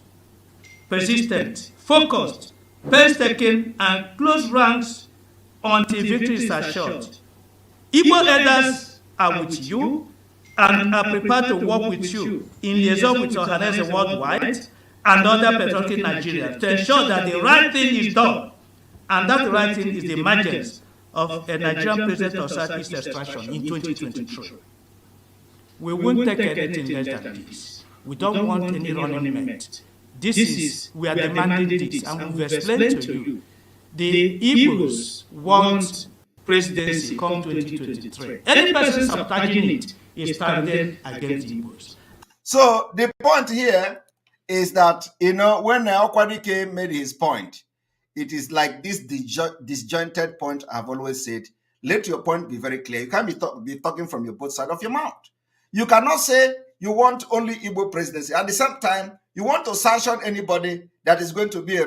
persistent, focused, painstaking, and close ranks until victory is assured. Igbo elders are with you and are prepared to work with you in liaison with Ohanese worldwide and other patriotic Nigerians to ensure that the right thing is done, and that the right thing is the emergence of a Nigerian president of Southeast extraction in 2023. We won't take anything less than this. We don't want any running mate. We are demanding this, and we've explained to you. The Igbos want presidency come 2023. Any person sabotaging it is standing against the Igbos. So the point here is that, when Okwadike made his point, it is like this disjointed point I've always said. Let your point be very clear. You can't be talking from your both side of your mouth. You cannot say you want only Igbo presidency. At the same time, you want to sanction anybody that is going to be a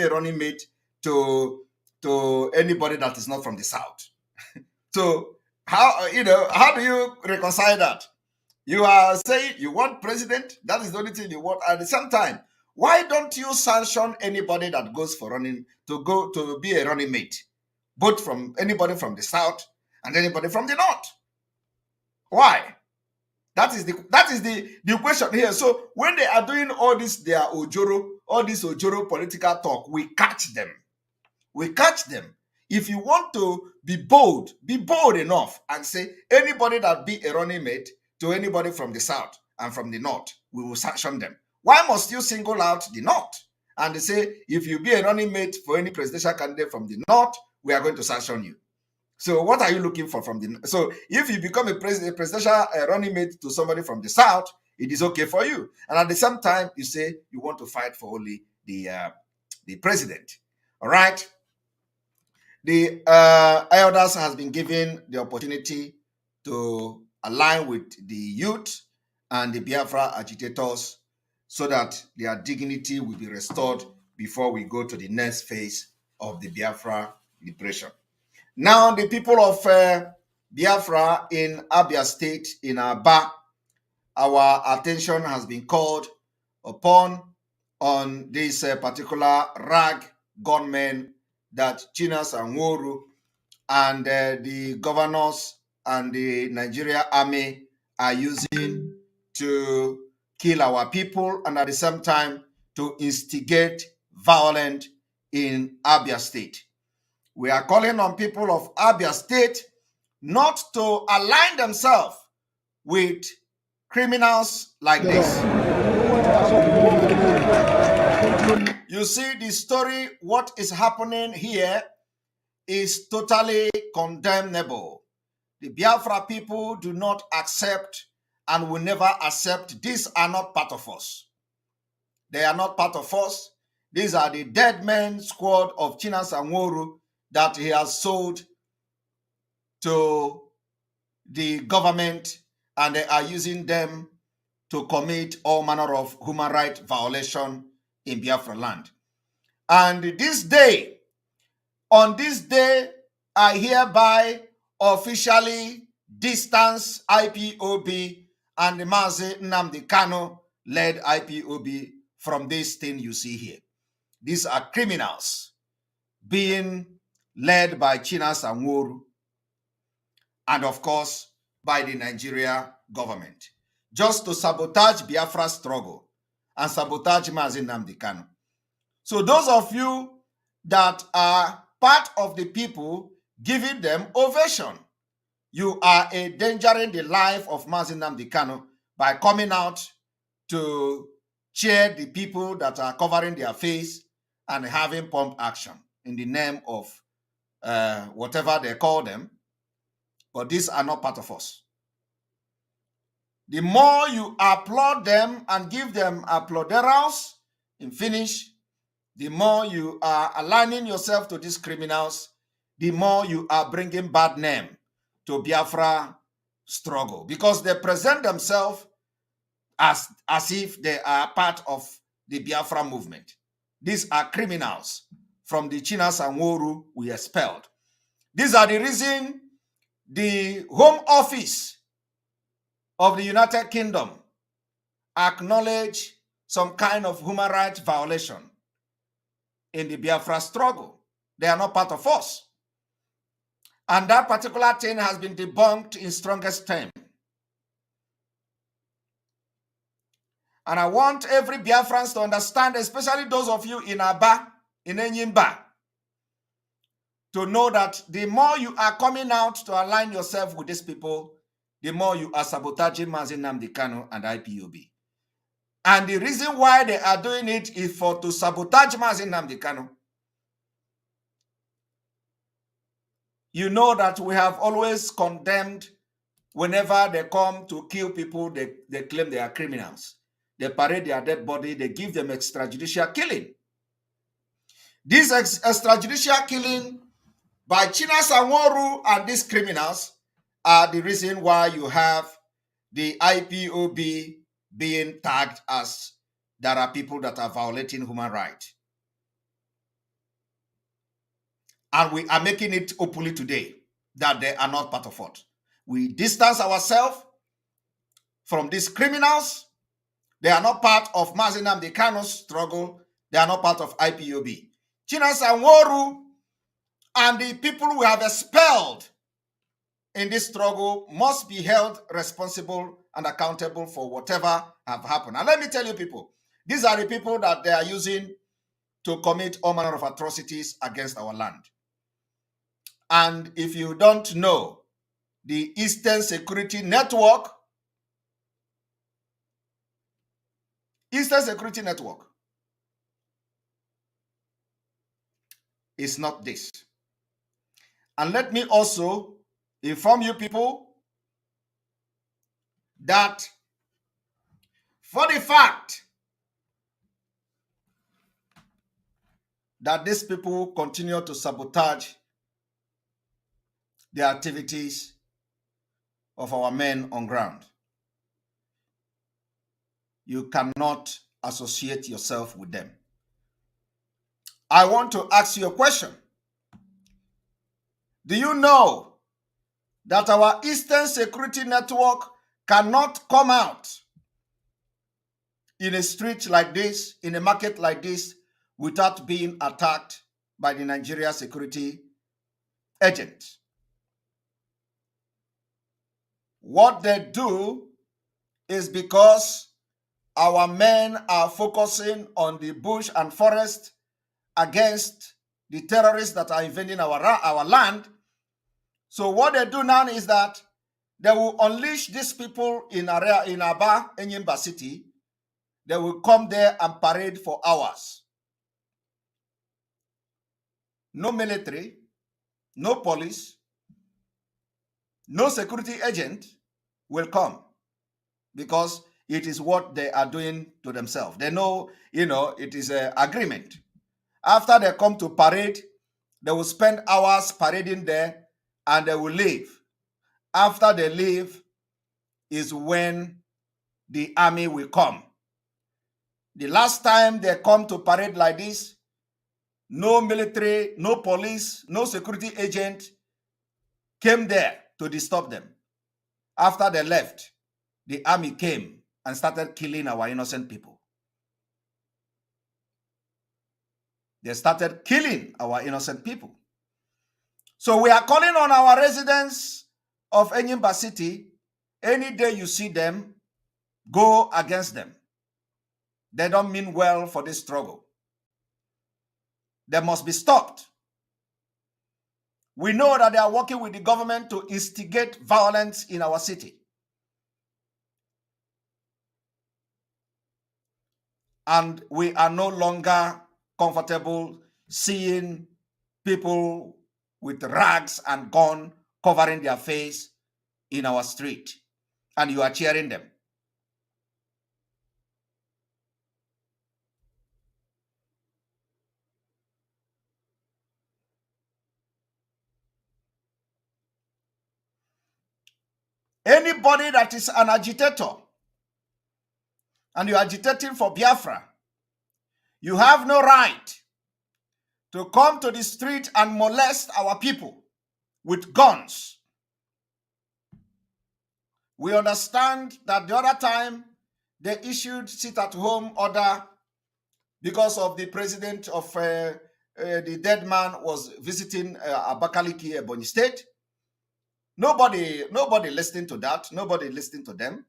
running mate to anybody that is not from the South. So how do you reconcile that? You are saying you want president, that is the only thing you want. At the same time, why don't you sanction anybody that goes for running to be a running mate, both from anybody from the South and anybody from the North? Why? That is the question here. So when they are doing all this Ojoro political talk, we catch them. If you want to be bold enough and say anybody that be a running mate to anybody from the South and from the North, we will sanction them. Why must you single out the North and say, if you be a running mate for any presidential candidate from the North, we are going to sanction you? So what are you looking for from the? So if you become a presidential running mate to somebody from the South, it is okay for you. And at the same time, you say you want to fight for only the president. All right. The elders has been given the opportunity to align with the youth and the Biafra agitators so that their dignity will be restored before we go to the next phase of the Biafra liberation. Now, the people of Biafra in Abia State, in Aba, our attention has been called upon on this particular rag gunmen that Chinas and Woru and the governors and the Nigeria army are using to kill our people and at the same time to instigate violence in Abia State. We are calling on people of Abia State not to align themselves with criminals like this. You see, the story, what is happening here is totally condemnable. The Biafra people do not accept and will never accept. These are not part of us. They are not part of us. These are the dead men squad of Chinas and Woru that he has sold to the government, and they are using them to commit all manner of human rights violation in Biafra land. And on this day, I hereby officially distance IPOB and the Mazi Nnamdi Kanu led IPOB from this thing you see here. These are criminals being led by Chinas and Woru, and of course by the Nigeria government, just to sabotage Biafra's struggle and sabotage Mazi Nnamdi Kanu. So those of you that are part of the people giving them ovation, you are endangering the life of Mazi Nnamdi Kanu by coming out to cheer the people that are covering their face and having pump action in the name of whatever they call them. But these are not part of us. The more you applaud them and give them applauderals in finish, the more you are aligning yourself to these criminals, the more you are bringing bad name to Biafra struggle, because they present themselves as if they are part of the Biafra movement. These are criminals from the Chinas and Woru we expelled. These are the reason the Home Office of the United Kingdom acknowledge some kind of human rights violation in the Biafra struggle. They are not part of us. And that particular thing has been debunked in strongest terms. And I want every Biafrans to understand, especially those of you in Aba, in Enyimba, to know that the more you are coming out to align yourself with these people, the more you are sabotaging Mazi Nnamdi Kanu and IPOB. And the reason why they are doing it is to sabotage Mazi Nnamdi Kanu. You know that we have always condemned whenever they come to kill people, they claim they are criminals. They parade their dead body, they give them extrajudicial killing. This extrajudicial killing by China Sanworu and these criminals are the reason why you have the IPOB being tagged as there are people that are violating human rights. And we are making it openly today that they are not part of it. We distance ourselves from these criminals. They are not part of Mazi Nnamdi Kanu's struggle. They are not part of IPOB. China Sanworu and the people we have expelled in this struggle must be held responsible and accountable for whatever have happened. And let me tell you people, these are the people that they are using to commit all manner of atrocities against our land. And if you don't know, the Eastern Security Network is not this. And let me also inform you people that for the fact that these people continue to sabotage the activities of our men on ground, you cannot associate yourself with them. I want to ask you a question. Do you know that our Eastern Security Network cannot come out in a street like this, in a market like this, without being attacked by the Nigeria security agents? What they do is because our men are focusing on the bush and forest against the terrorists that are invading our land. So what they do now is that they will unleash these people in Aba, Enyimba City. They will come there and parade for hours. No military, no police, no security agent will come because it is what they are doing to themselves. They know, it is an agreement. After they come to parade, they will spend hours parading there and they will leave. After they leave is when the army will come. The last time they come to parade like this, no military, no police, no security agent came there to disturb them. After they left, the army came and started killing our innocent people. They started killing our innocent people. So we are calling on our residents of Enyimba City, any day you see them, go against them. They don't mean well for this struggle. They must be stopped. We know that they are working with the government to instigate violence in our city. And we are no longer comfortable seeing people with rags and gun covering their face in our street. And you are cheering them. Anybody that is an agitator and you're agitating for Biafra, you have no right to come to the street and molest our people with guns. We understand that the other time they issued sit-at-home order because of the president of the dead man was visiting Abakaliki, Ebonyi State. Nobody listening to that. Nobody listening to them.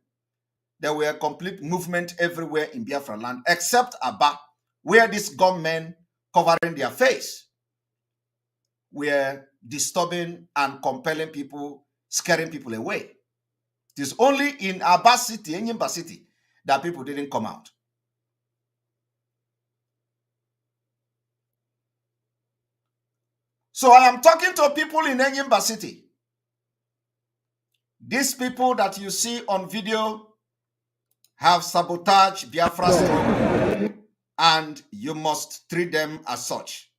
There were a complete movement everywhere in Biafra land, except Aba, where these gunmen covering their face were disturbing and compelling people, scaring people away. It is only in Aba city, Enyimba city, that people didn't come out. So I am talking to people in Enyimba city. These people that you see on video have sabotaged Biafra struggle, and you must treat them as such.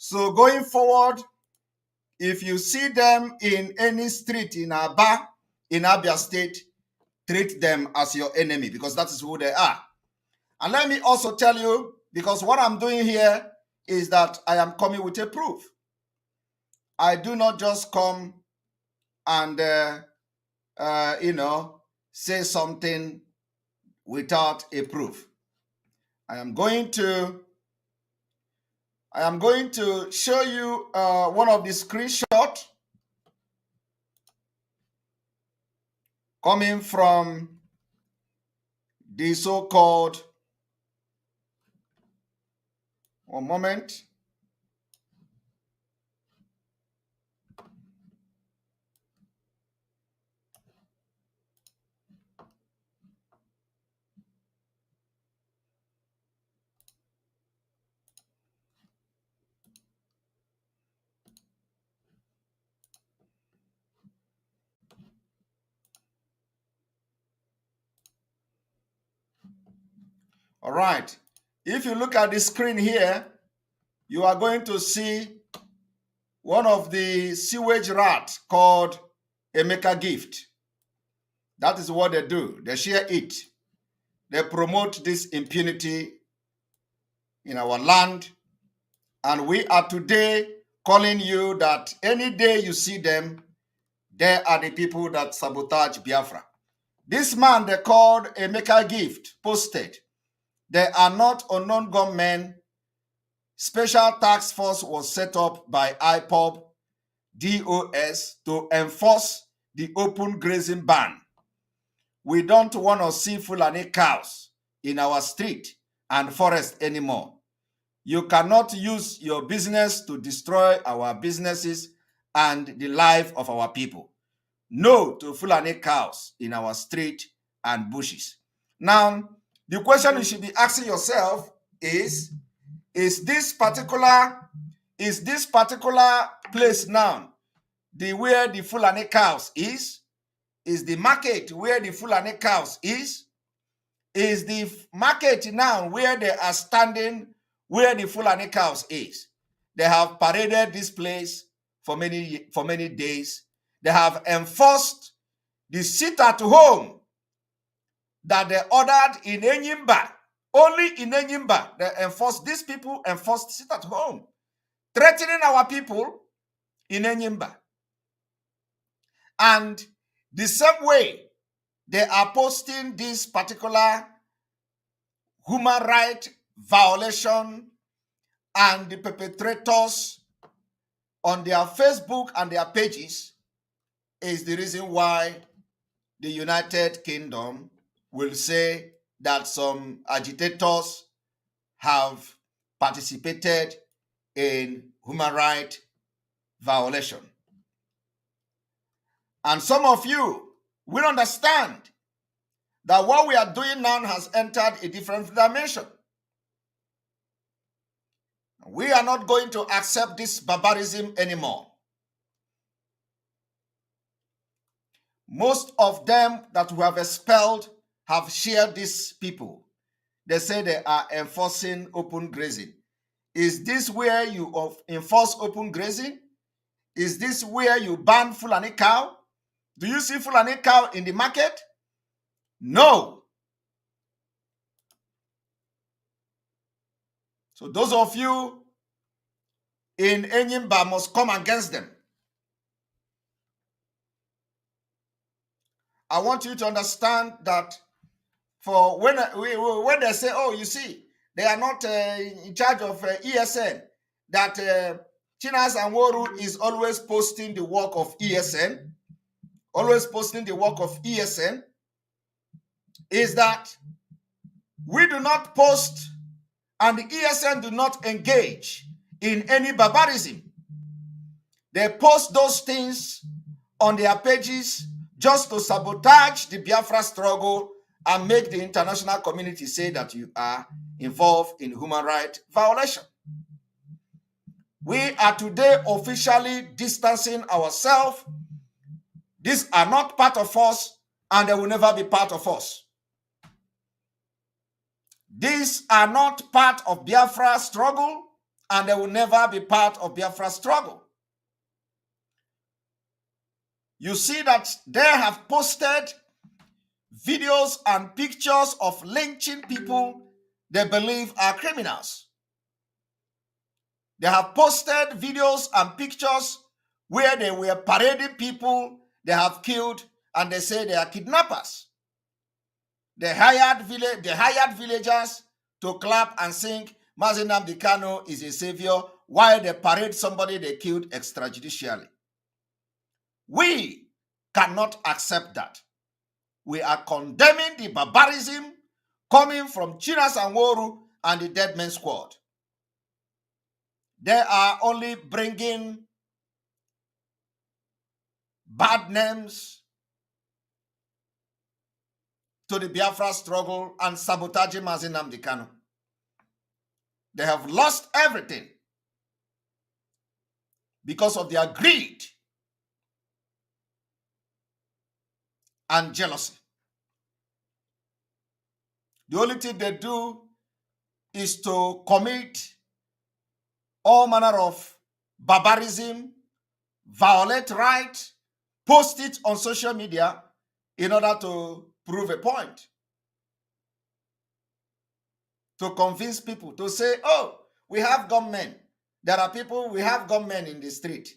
So going forward, if you see them in any street in Aba, in Abia State, treat them as your enemy, because that is who they are. And let me also tell you, because what I'm doing here is that I am coming with a proof. I do not just come and, say something without a proof. I am going to show you one of the screenshots coming from the so-called, one moment. All right. If you look at the screen here, you are going to see one of the sewage rats called Emeka Gift. That is what they do. They share it. They promote this impunity in our land. And we are today calling you that any day you see them, they are the people that sabotage Biafra. This man they called Emeka Gift posted, they are not unknown gunmen. Special task force was set up by IPOB, DOS to enforce the open grazing ban. We don't want to see Fulani cows in our street and forest anymore. You cannot use your business to destroy our businesses and the life of our people. No to Fulani cows in our street and bushes. Now, the question you should be asking yourself is this particular place now where the Fulani cows is the market where the Fulani cows is the market now where they are standing where the Fulani cows is. They have paraded this place for many days. They have enforced the sit at home that they ordered in Enyimba. Only in Enyimba, these people enforced sit at home, threatening our people in Enyimba. And the same way they are posting this particular human right violation and the perpetrators on their Facebook and their pages is the reason why the United Kingdom will say that some agitators have participated in human rights violation. And some of you will understand that what we are doing now has entered a different dimension. We are not going to accept this barbarism anymore. Most of them that we have expelled have shared these people. They say they are enforcing open grazing. Is this where you enforce open grazing? Is this where you ban Fulani cow? Do you see Fulani cow in the market? No. So those of you in Enyimba must come against them. I want you to understand that for when they say, oh, you see, they are not in charge of ESN, that Chinas and Woru is always posting the work of ESN, is that we do not post and the ESN do not engage in any barbarism. They post those things on their pages just to sabotage the Biafra struggle and make the international community say that you are involved in human rights violation. We are today officially distancing ourselves. These are not part of us, and they will never be part of us. These are not part of Biafra struggle, and they will never be part of Biafra struggle. You see that they have posted videos and pictures of lynching people they believe are criminals. They have posted videos and pictures where they were parading people they have killed, and they say they are kidnappers. They hired villagers to clap and sing Mazi Nnamdi Kanu is a savior while they parade somebody they killed extrajudicially. We cannot accept that. We are condemning the barbarism coming from Chinas and Woru and the Dead Men Squad. They are only bringing bad names to the Biafra struggle and sabotaging Mazi Nnamdi Kanu. They have lost everything because of their greed and jealousy. The only thing they do is to commit all manner of barbarism, violate rights, post it on social media in order to prove a point. To convince people to say, oh, we have gunmen. There are people, we have gunmen in the street.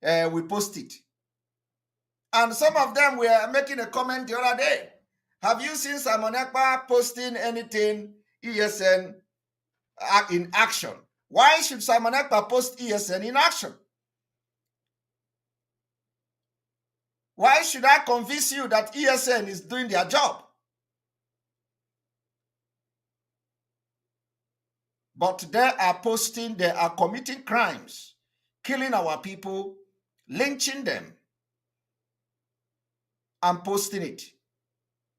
We post it. And some of them were making a comment the other day. Have you seen Simon Ekpa posting anything ESN in action? Why should Simon Ekpa post ESN in action? Why should I convince you that ESN is doing their job? But they are posting, they are committing crimes, killing our people, lynching them, and posting it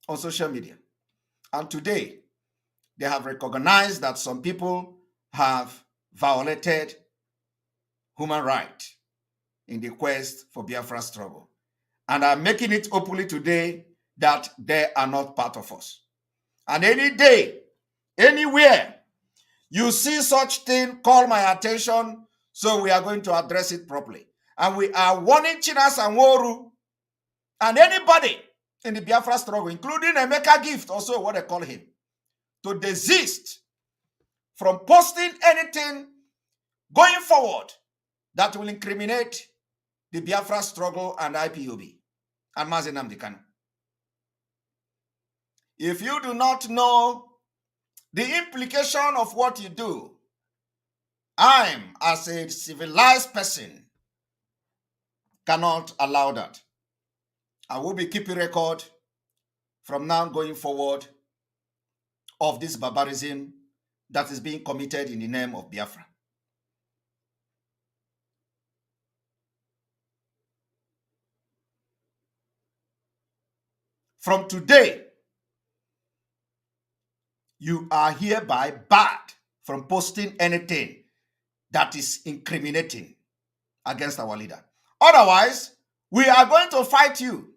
on social media. And today, they have recognized that some people have violated human rights in the quest for Biafra struggle, and are making it openly today that they are not part of us. And any day, anywhere, you see such thing, call my attention, so we are going to address it properly. And we are warning Chinas and Woru and anybody in the Biafra struggle, including Emeka Gift, also what they call him, to desist from posting anything going forward that will incriminate the Biafra struggle and IPOB and Mazi Nnamdi Kanu. If you do not know the implication of what you do, I, as a civilized person, cannot allow that. I will be keeping record from now going forward of this barbarism that is being committed in the name of Biafra. From today, you are hereby barred from posting anything that is incriminating against our leader. Otherwise, we are going to fight you.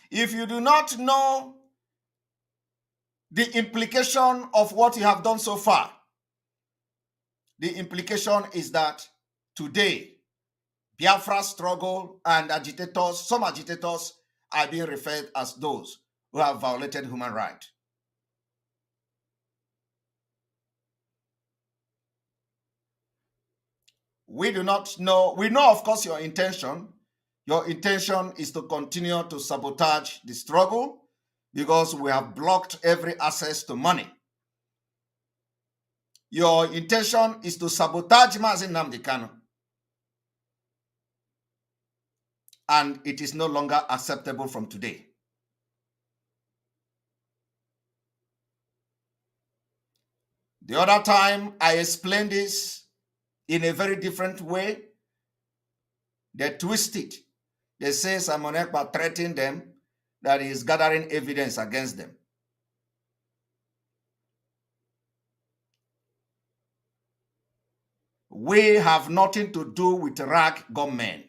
If you do not know the implication of what you have done so far, the implication is that today, Biafra struggle and agitators, some agitators are being referred as those who have violated human rights. We do not know, we know, of course, your intention. Your intention is to continue to sabotage the struggle because we have blocked every access to money. Your intention is to sabotage Mazi Nnamdi Kanu. And it is no longer acceptable from today. The other time I explained this in a very different way. They twist it. They say Simon Ekpa threatened them that he is gathering evidence against them. We have nothing to do with rag gunmen.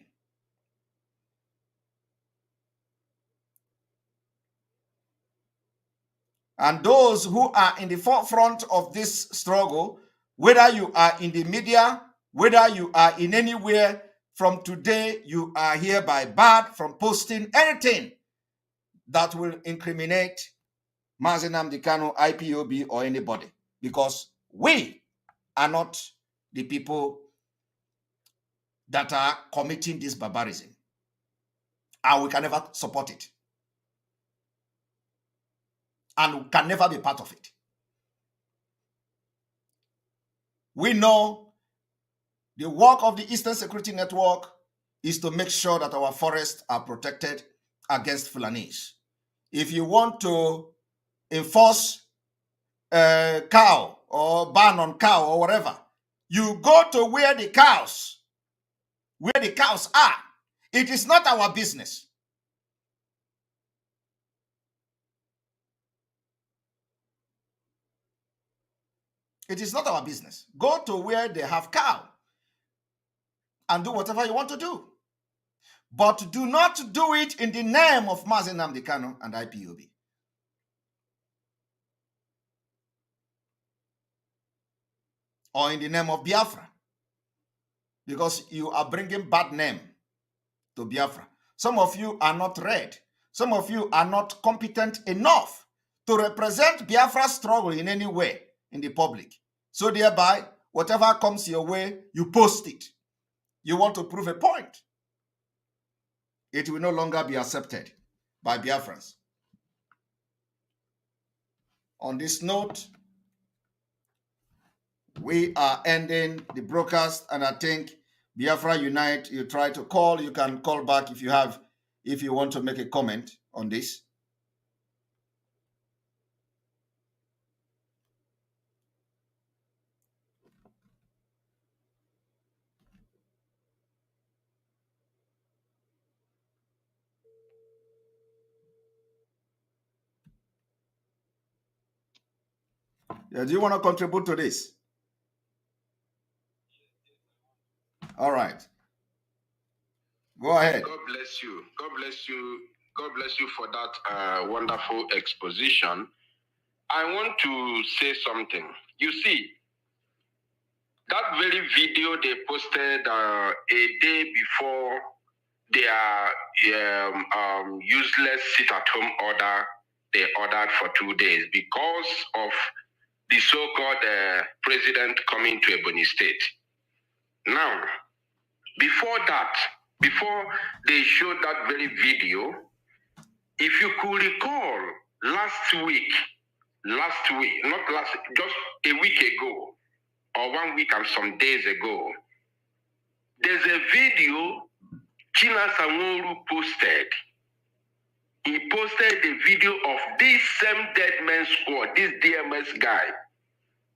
And those who are in the forefront of this struggle, whether you are in the media, whether you are in anywhere, from today, you are hereby barred from posting anything that will incriminate Mazi Nnamdi Kanu, IPOB, or anybody, because we are not the people that are committing this barbarism, and we can never support it, and we can never be part of it. We know the work of the Eastern Security Network is to make sure that our forests are protected against Fulanis. If you want to enforce cow or ban on cow or whatever, you go to where the cows are. It is not our business. It is not our business. Go to where they have cow and do whatever you want to do. But do not do it in the name of Mazi Nnamdi Kanu and IPOB. Or in the name of Biafra. Because you are bringing bad name to Biafra. Some of you are not read. Some of you are not competent enough to represent Biafra's struggle in any way in the public. So thereby, whatever comes your way, you post it. You want to prove a point. It will no longer be accepted by Biafrans. On this note, we are ending the broadcast, and I think Biafra Unite, you try to call, you can call back if you want to make a comment on this. Yeah, do you want to contribute to this? All right. Go ahead. God bless you. God bless you. God bless you for that wonderful exposition. I want to say something. You see, that very video they posted a day before their useless sit-at-home order they ordered for 2 days because of the so-called president coming to Ebony State. Now, before they showed that very video, if you could recall just a week ago, or 1 week and some days ago, there's a video China Sanworu posted. He posted a video of this same Dead Man Squad, this DMS guy.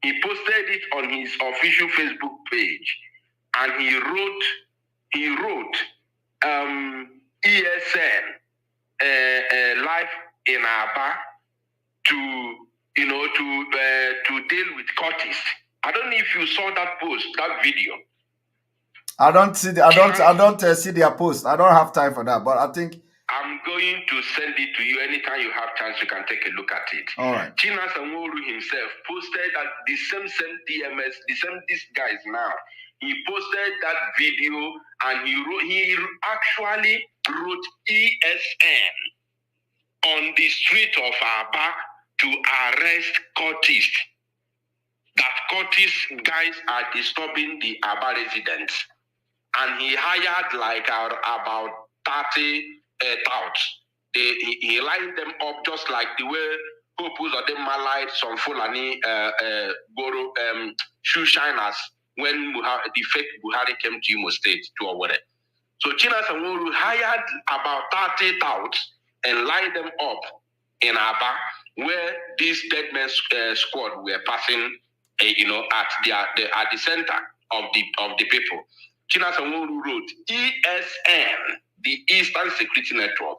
He posted it on his official Facebook page, and he wrote he wrote ESN life in Aba to deal with Curtis. I don't know if you saw that post, that video. I don't see see their post. I don't have time for that, but I think I'm going to send it to you anytime you have chance. You can take a look at it. All right. China Sanworu himself posted that the same DMS, these guys now. He posted that video and he actually wrote ESN on the street of Aba to arrest Curtis. That Curtis guys are disturbing the Aba residents. And he hired like about 30 touts. He lined them up just like the way Popus or them lied some Fulani shoe shiners when the fake Buhari came to Imo State to Owerri. So China Sanworu hired about 30 touts and lined them up in Aba, where these dead men squad were passing, at the center of the people. China Sanworu wrote ESN, the Eastern Security Network,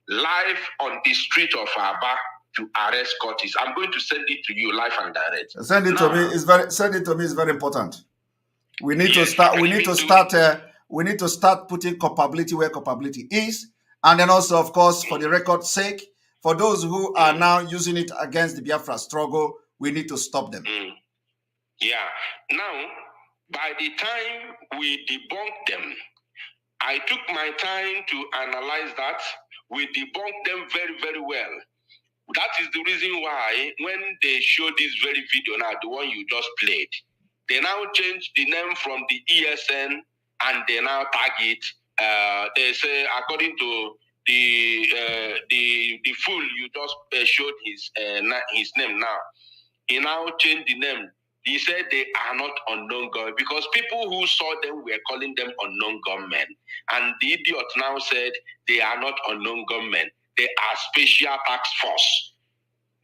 live on the street of Aba to arrest Curtis. I'm going to send it to you live and direct. Send it to me. Send it to me. It's very important. We need to start. We need to start. We need to start putting culpability where culpability is, and then also, of course, for the record's sake, for those who are now using it against the Biafra struggle, we need to stop them. Yeah. Now, by the time we debunked them, I took my time to analyze that. We debunked them very, very well. That is the reason why when they show this very video now, the one you just played, they now change the name from the ESN and they now tag it. They say, according to the fool you just showed his name now, he now changed the name. He said they are not unknown gunmen because people who saw them were calling them unknown gunmen. And the idiot now said they are not unknown gunmen. They are special task force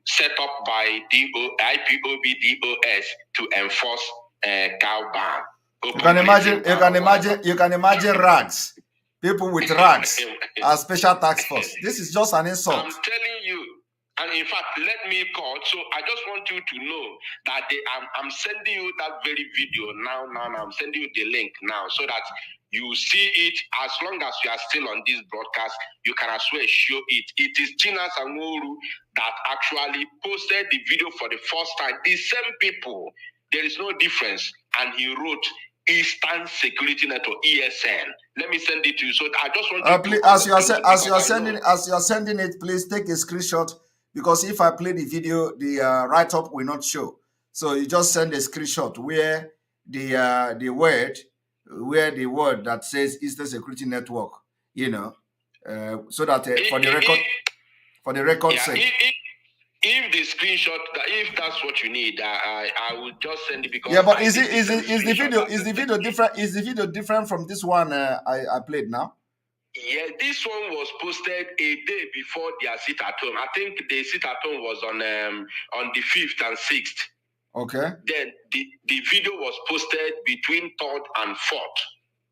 set up by IPOB DOS to enforce cow ban. You can imagine rags. People with rags are special task force. This is just an insult. I'm telling you. And in fact, let me call. So I just want you to know that I'm sending you that very video now. I'm sending you the link now so that you see it. As long as you are still on this broadcast, you can as well show it. It is China Sanworu that actually posted the video for the first time. The same people. There is no difference. And he wrote Eastern Security Network, ESN. Let me send it to you. So I just want you please, as you are sending it, please take a screenshot. Because if I play the video, the write-up will not show. So you just send a screenshot where the word that says Eastern Security Network, so that for the record sake. If the screenshot, if that's what you need, I will just send it because. Yeah, but is the video different? Is the video different from this one I played now? Yeah, this one was posted a day before their sit at home. I think the sit at home was on the 5th and 6th. Okay. Then the video was posted between 3rd and 4th.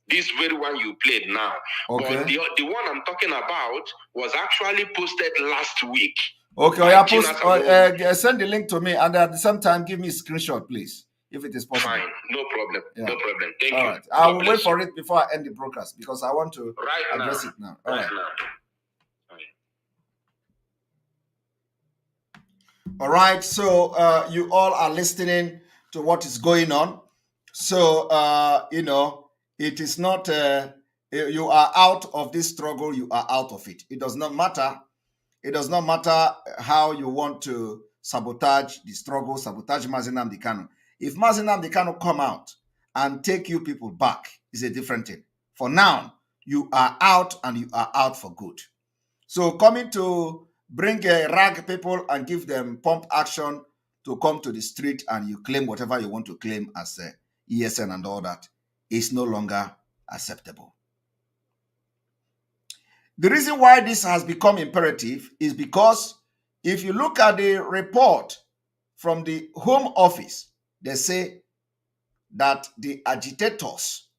This very one you played now. Okay. But the one I'm talking about was actually posted last week. Okay, send the link to me and at the same time give me a screenshot, please, if it is possible. Fine, no problem. Yeah. No problem. Thank you. All right. I will wait for it before I end the broadcast because I want to address it now. All right. All right. So you all are listening to what is going on. So it is not you are out of this struggle, you are out of it. It does not matter. It does not matter how you want to sabotage the struggle, sabotage Mazi Nnamdi Kanu. If Mazi Nnamdi Kanu come out and take you people back, is a different thing. For now, you are out and you are out for good. So coming to bring rag people and give them pump action to come to the street and you claim whatever you want to claim as ESN and all that is no longer acceptable. The reason why this has become imperative is because if you look at the report from the Home Office, they say that the agitators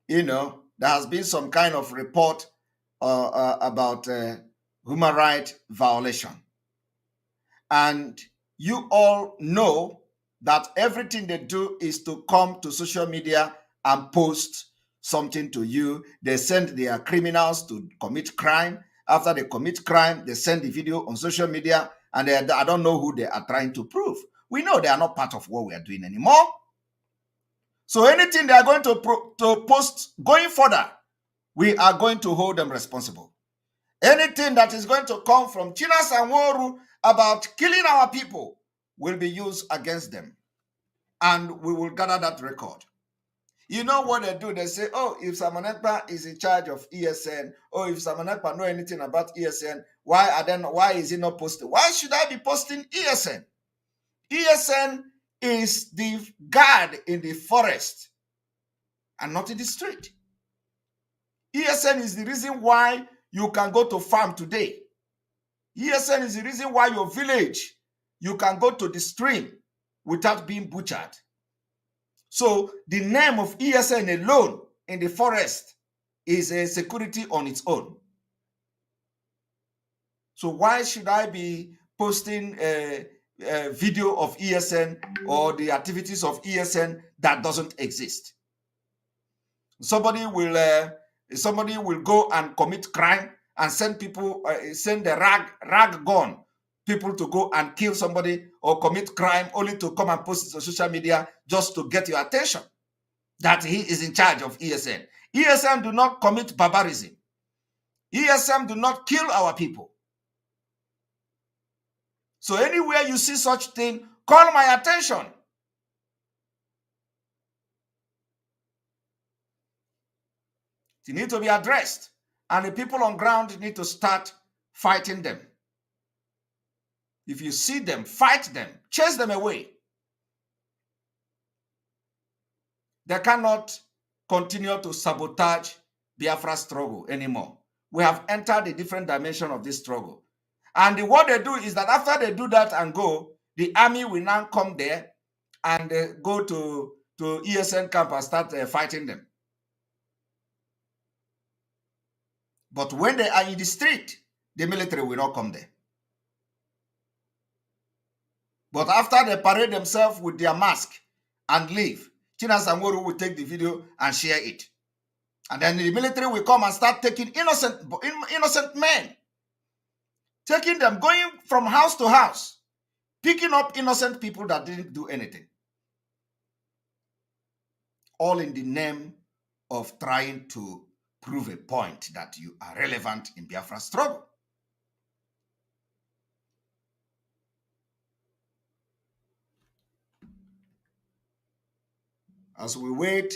there has been some kind of report about human rights violation. And you all know that everything they do is to come to social media and post something to you. They send their criminals to commit crime. After they commit crime, they send the video on social media, and I don't know who they are trying to prove. We know they are not part of what we are doing anymore. So anything they are going to post going further, we are going to hold them responsible. Anything that is going to come from Chinas and Woru about killing our people will be used against them. And we will gather that record. You know what they do? They say, oh, if Simon Ekpa is in charge of ESN, or if Simon Ekpa know anything about ESN, why is he not posting? Why should I be posting ESN? ESN is the guard in the forest and not in the street. ESN is the reason why you can go to farm today. ESN is the reason why your village, you can go to the stream without being butchered. So the name of ESN alone in the forest is a security on its own. So why should I be posting a video of ESN or the activities of ESN that doesn't exist? Somebody will go and commit crime and send people, send a rag gun, people to go and kill somebody or commit crime only to come and post it on social media just to get your attention that he is in charge of ESN. ESN do not commit barbarism. ESN do not kill our people. So anywhere you see such thing, call my attention. It needs to be addressed. And the people on ground need to start fighting them. If you see them, fight them, chase them away. They cannot continue to sabotage Biafra struggle anymore. We have entered a different dimension of this struggle. And what they do is that after they do that and go, the army will now come there and go to ESN camp and start fighting them. But when they are in the street, the military will not come there. But after they parade themselves with their mask and leave, Chinas and Woru will take the video and share it. And then the military will come and start taking innocent men, taking them, going from house to house, picking up innocent people that didn't do anything. All in the name of trying to prove a point that you are relevant in Biafra struggle. As we wait,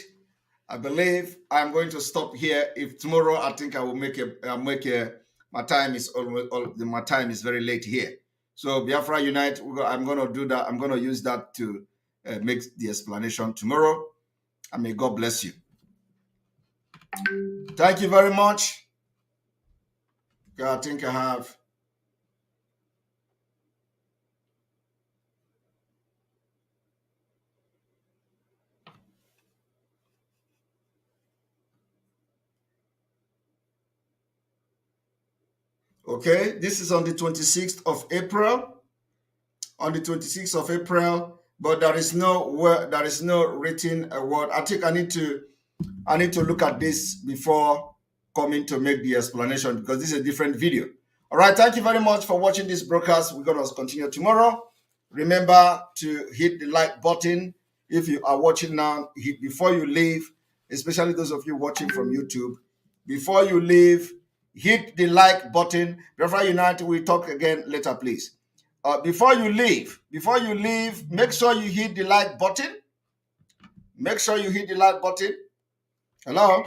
I believe I'm going to stop here. If tomorrow, I think I will my time is very late here. So Biafra Unite, I'm going to do that. I'm going to use that to make the explanation tomorrow. And may God bless you. Thank you very much. I think I have. Okay, this is on the 26th of April. On the 26th of April, but there is no word, there is no written word. I think I need to look at this before coming to make the explanation because this is a different video. All right, thank you very much for watching this broadcast. We're going to continue tomorrow. Remember to hit the like button. If you are watching now, hit before you leave, especially those of you watching from YouTube. Before you leave, hit the like button. Biafra Unite, we'll talk again later, please. Before you leave, make sure you hit the like button. Make sure you hit the like button. Hello?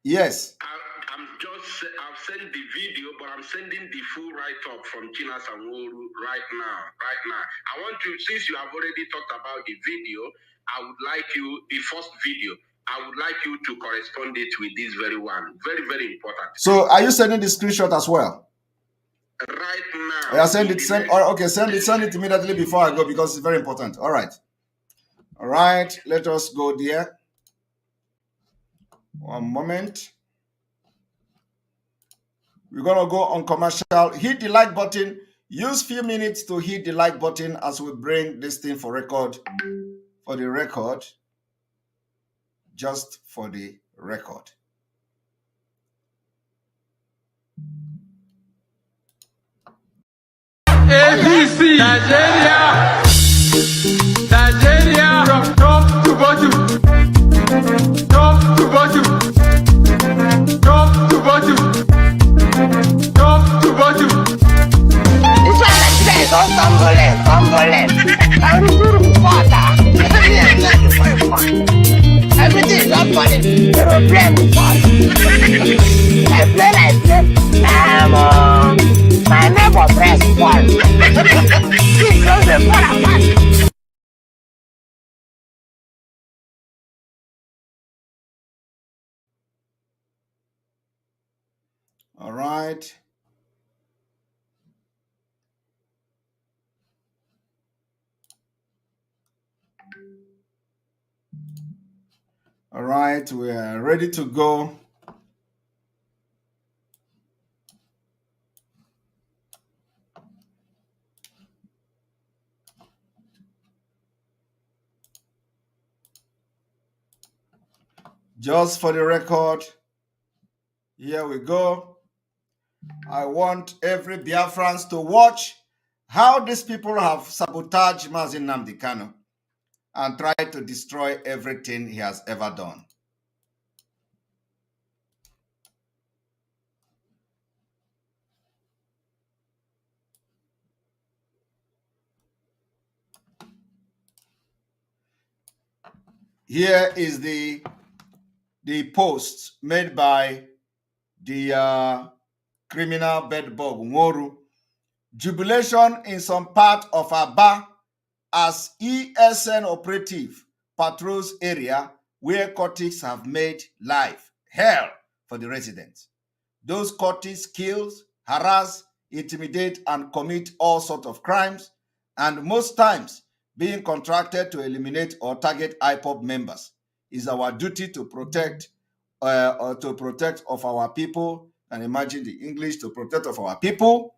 Yes. I've sent the video, but I'm sending the full write-up from Chinas and Woru right now. I want to, since you have already talked about the video, I would like you, the first video, I would like you to correspond it with this very one. Very, very important. So are you sending the screenshot as well? Right now. Yeah, send it immediately before I go because it's very important. All right. All right, let us go there. One moment. We're going to go on commercial. Hit the like button. Use few minutes to hit the like button as we bring this thing for record. For the record. Just for the record. ABC Nigeria, Nigeria from top to bottom, top to bottom, top to bottom, top to bottom. This one like today, don't stumble it. I'm doing water. Everything is not funny. They will play with fun. I play. My neighbor press one. This goes the fall apart. All right. All right, we are ready to go. Just for the record, here we go. I want every Biafrans to watch how these people have sabotaged Mazin Nnamdi Kanu and tried to destroy everything he has ever done. Here is the post made by the criminal bedbug Nworu. Jubilation in some part of Aba as ESN operative patrols area where cultists have made life hell for the residents. Those cultists kill, harass, intimidate, and commit all sorts of crimes, and most times being contracted to eliminate or target IPOB members. Is our duty to protect of our people. And imagine the English, to protect of our people,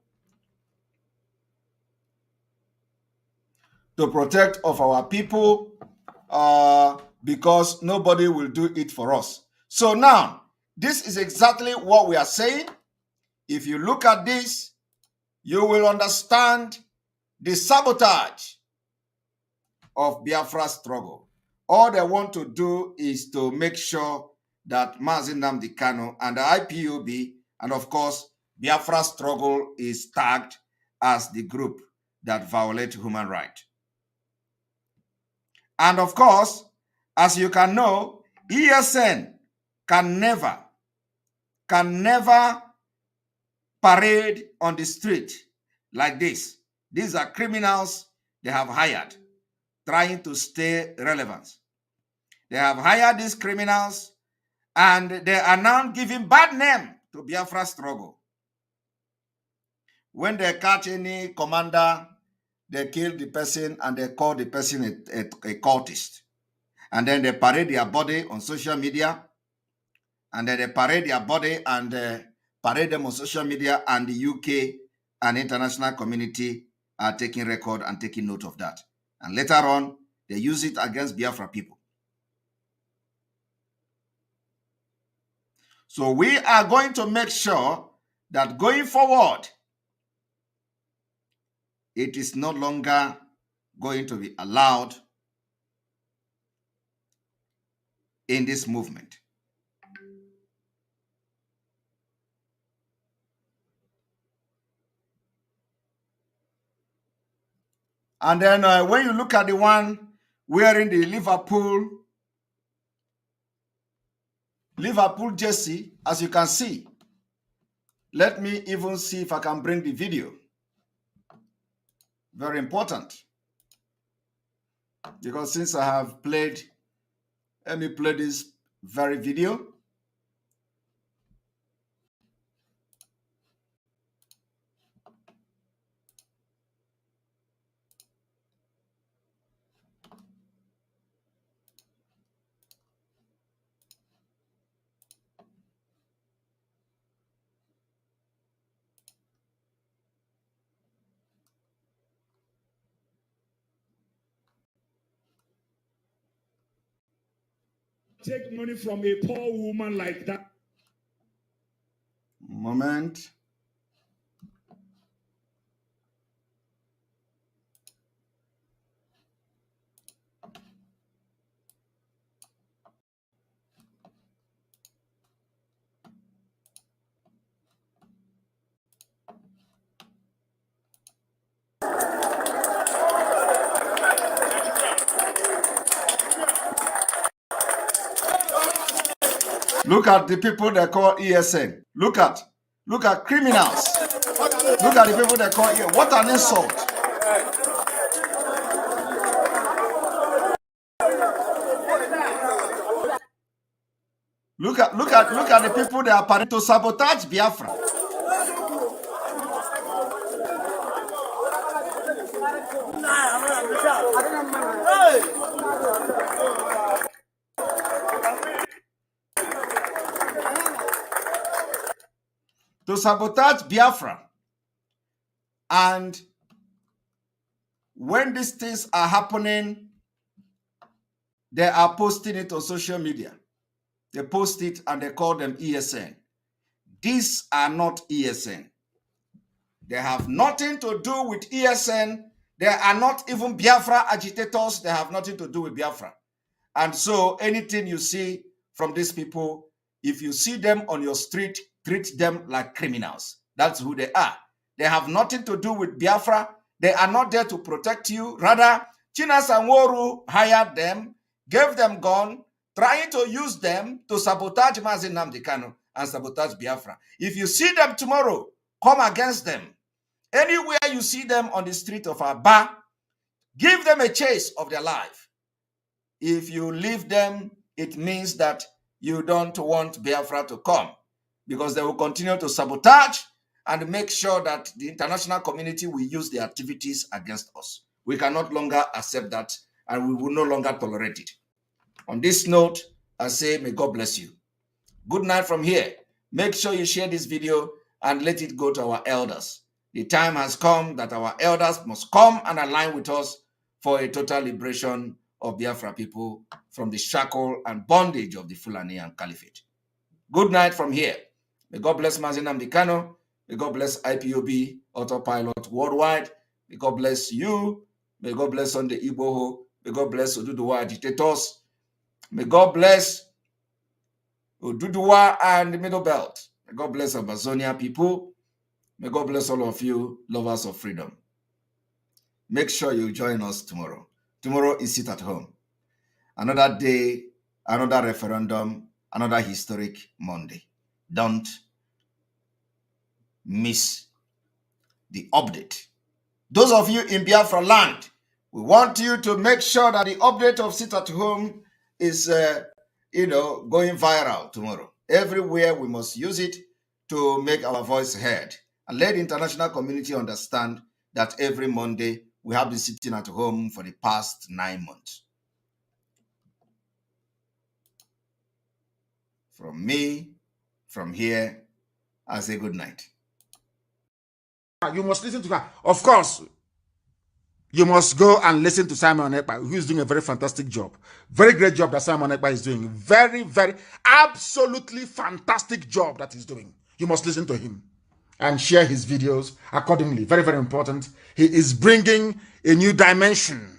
because nobody will do it for us. So now, this is exactly what we are saying. If you look at this, you will understand the sabotage of Biafra struggle. All they want to do is to make sure that Mazin Nnamdi Kanu and the IPOB, and of course, Biafra struggle is tagged as the group that violate human rights. And of course, as you can know, ESN can never parade on the street like this. These are criminals they have hired, trying to stay relevant. They have hired these criminals and they are now giving bad name to Biafra struggle. When they catch any commander, they kill the person and they call the person a cultist. And then they parade their body on social media. And then they parade their body and parade them on social media, and the UK and international community are taking record and taking note of that. And later on, they use it against Biafra people. So we are going to make sure that going forward, it is no longer going to be allowed in this movement. And then when you look at the one wearing the Liverpool jersey, as you can see, let me even see if I can bring the video. Very important. Because since I have played, let me play this very video. take money from a poor woman like that. Moment. Look at the people they call ESN. Look at criminals. Look at the people they call ESN. What an insult. Look at the people they are planning to sabotage Biafra. To sabotage Biafra. And when these things are happening, they are posting it on social media. They post it and they call them ESN. These are not ESN. They have nothing to do with ESN. They are not even Biafra agitators. They have nothing to do with Biafra. And so anything you see from these people, if you see them on your street, treat them like criminals. That's who they are. They have nothing to do with Biafra. They are not there to protect you. Rather, Chinas and Woru hired them, gave them gun, trying to use them to sabotage Mazi Nnamdi Kanu and sabotage Biafra. If you see them tomorrow, come against them. Anywhere you see them on the street of Aba, give them a chase of their life. If you leave them, it means that you don't want Biafra to come, because they will continue to sabotage and make sure that the international community will use their activities against us. We cannot longer accept that, and we will no longer tolerate it. On this note, I say, may God bless you. Good night from here. Make sure you share this video and let it go to our elders. The time has come that our elders must come and align with us for a total liberation of Biafra people from the shackle and bondage of the Fulani and Caliphate. Good night from here. May God bless Mazi Nnamdi Kanu. May God bless IPOB, Autopilot Worldwide. May God bless you. May God bless Sunday Igboho. May God bless Oduduwa agitators. May God bless Oduduwa and the Middle Belt. May God bless Amazonia people. May God bless all of you, lovers of freedom. Make sure you join us tomorrow. Tomorrow is Sit at Home. Another day, another referendum, another historic Monday. Don't miss the update. Those of you in Biafra land, we want you to make sure that the update of Sit at Home is going viral tomorrow. Everywhere we must use it to make our voice heard and let the international community understand that every Monday we have been sitting at home for the past 9 months. From me, from here, I say good night. You must listen to her. Of course, you must go and listen to Simon Ekpa, who is doing a very fantastic job. Very great job that Simon Ekpa is doing. Very, very, absolutely fantastic job that he's doing. You must listen to him and share his videos accordingly. Very, very important. He is bringing a new dimension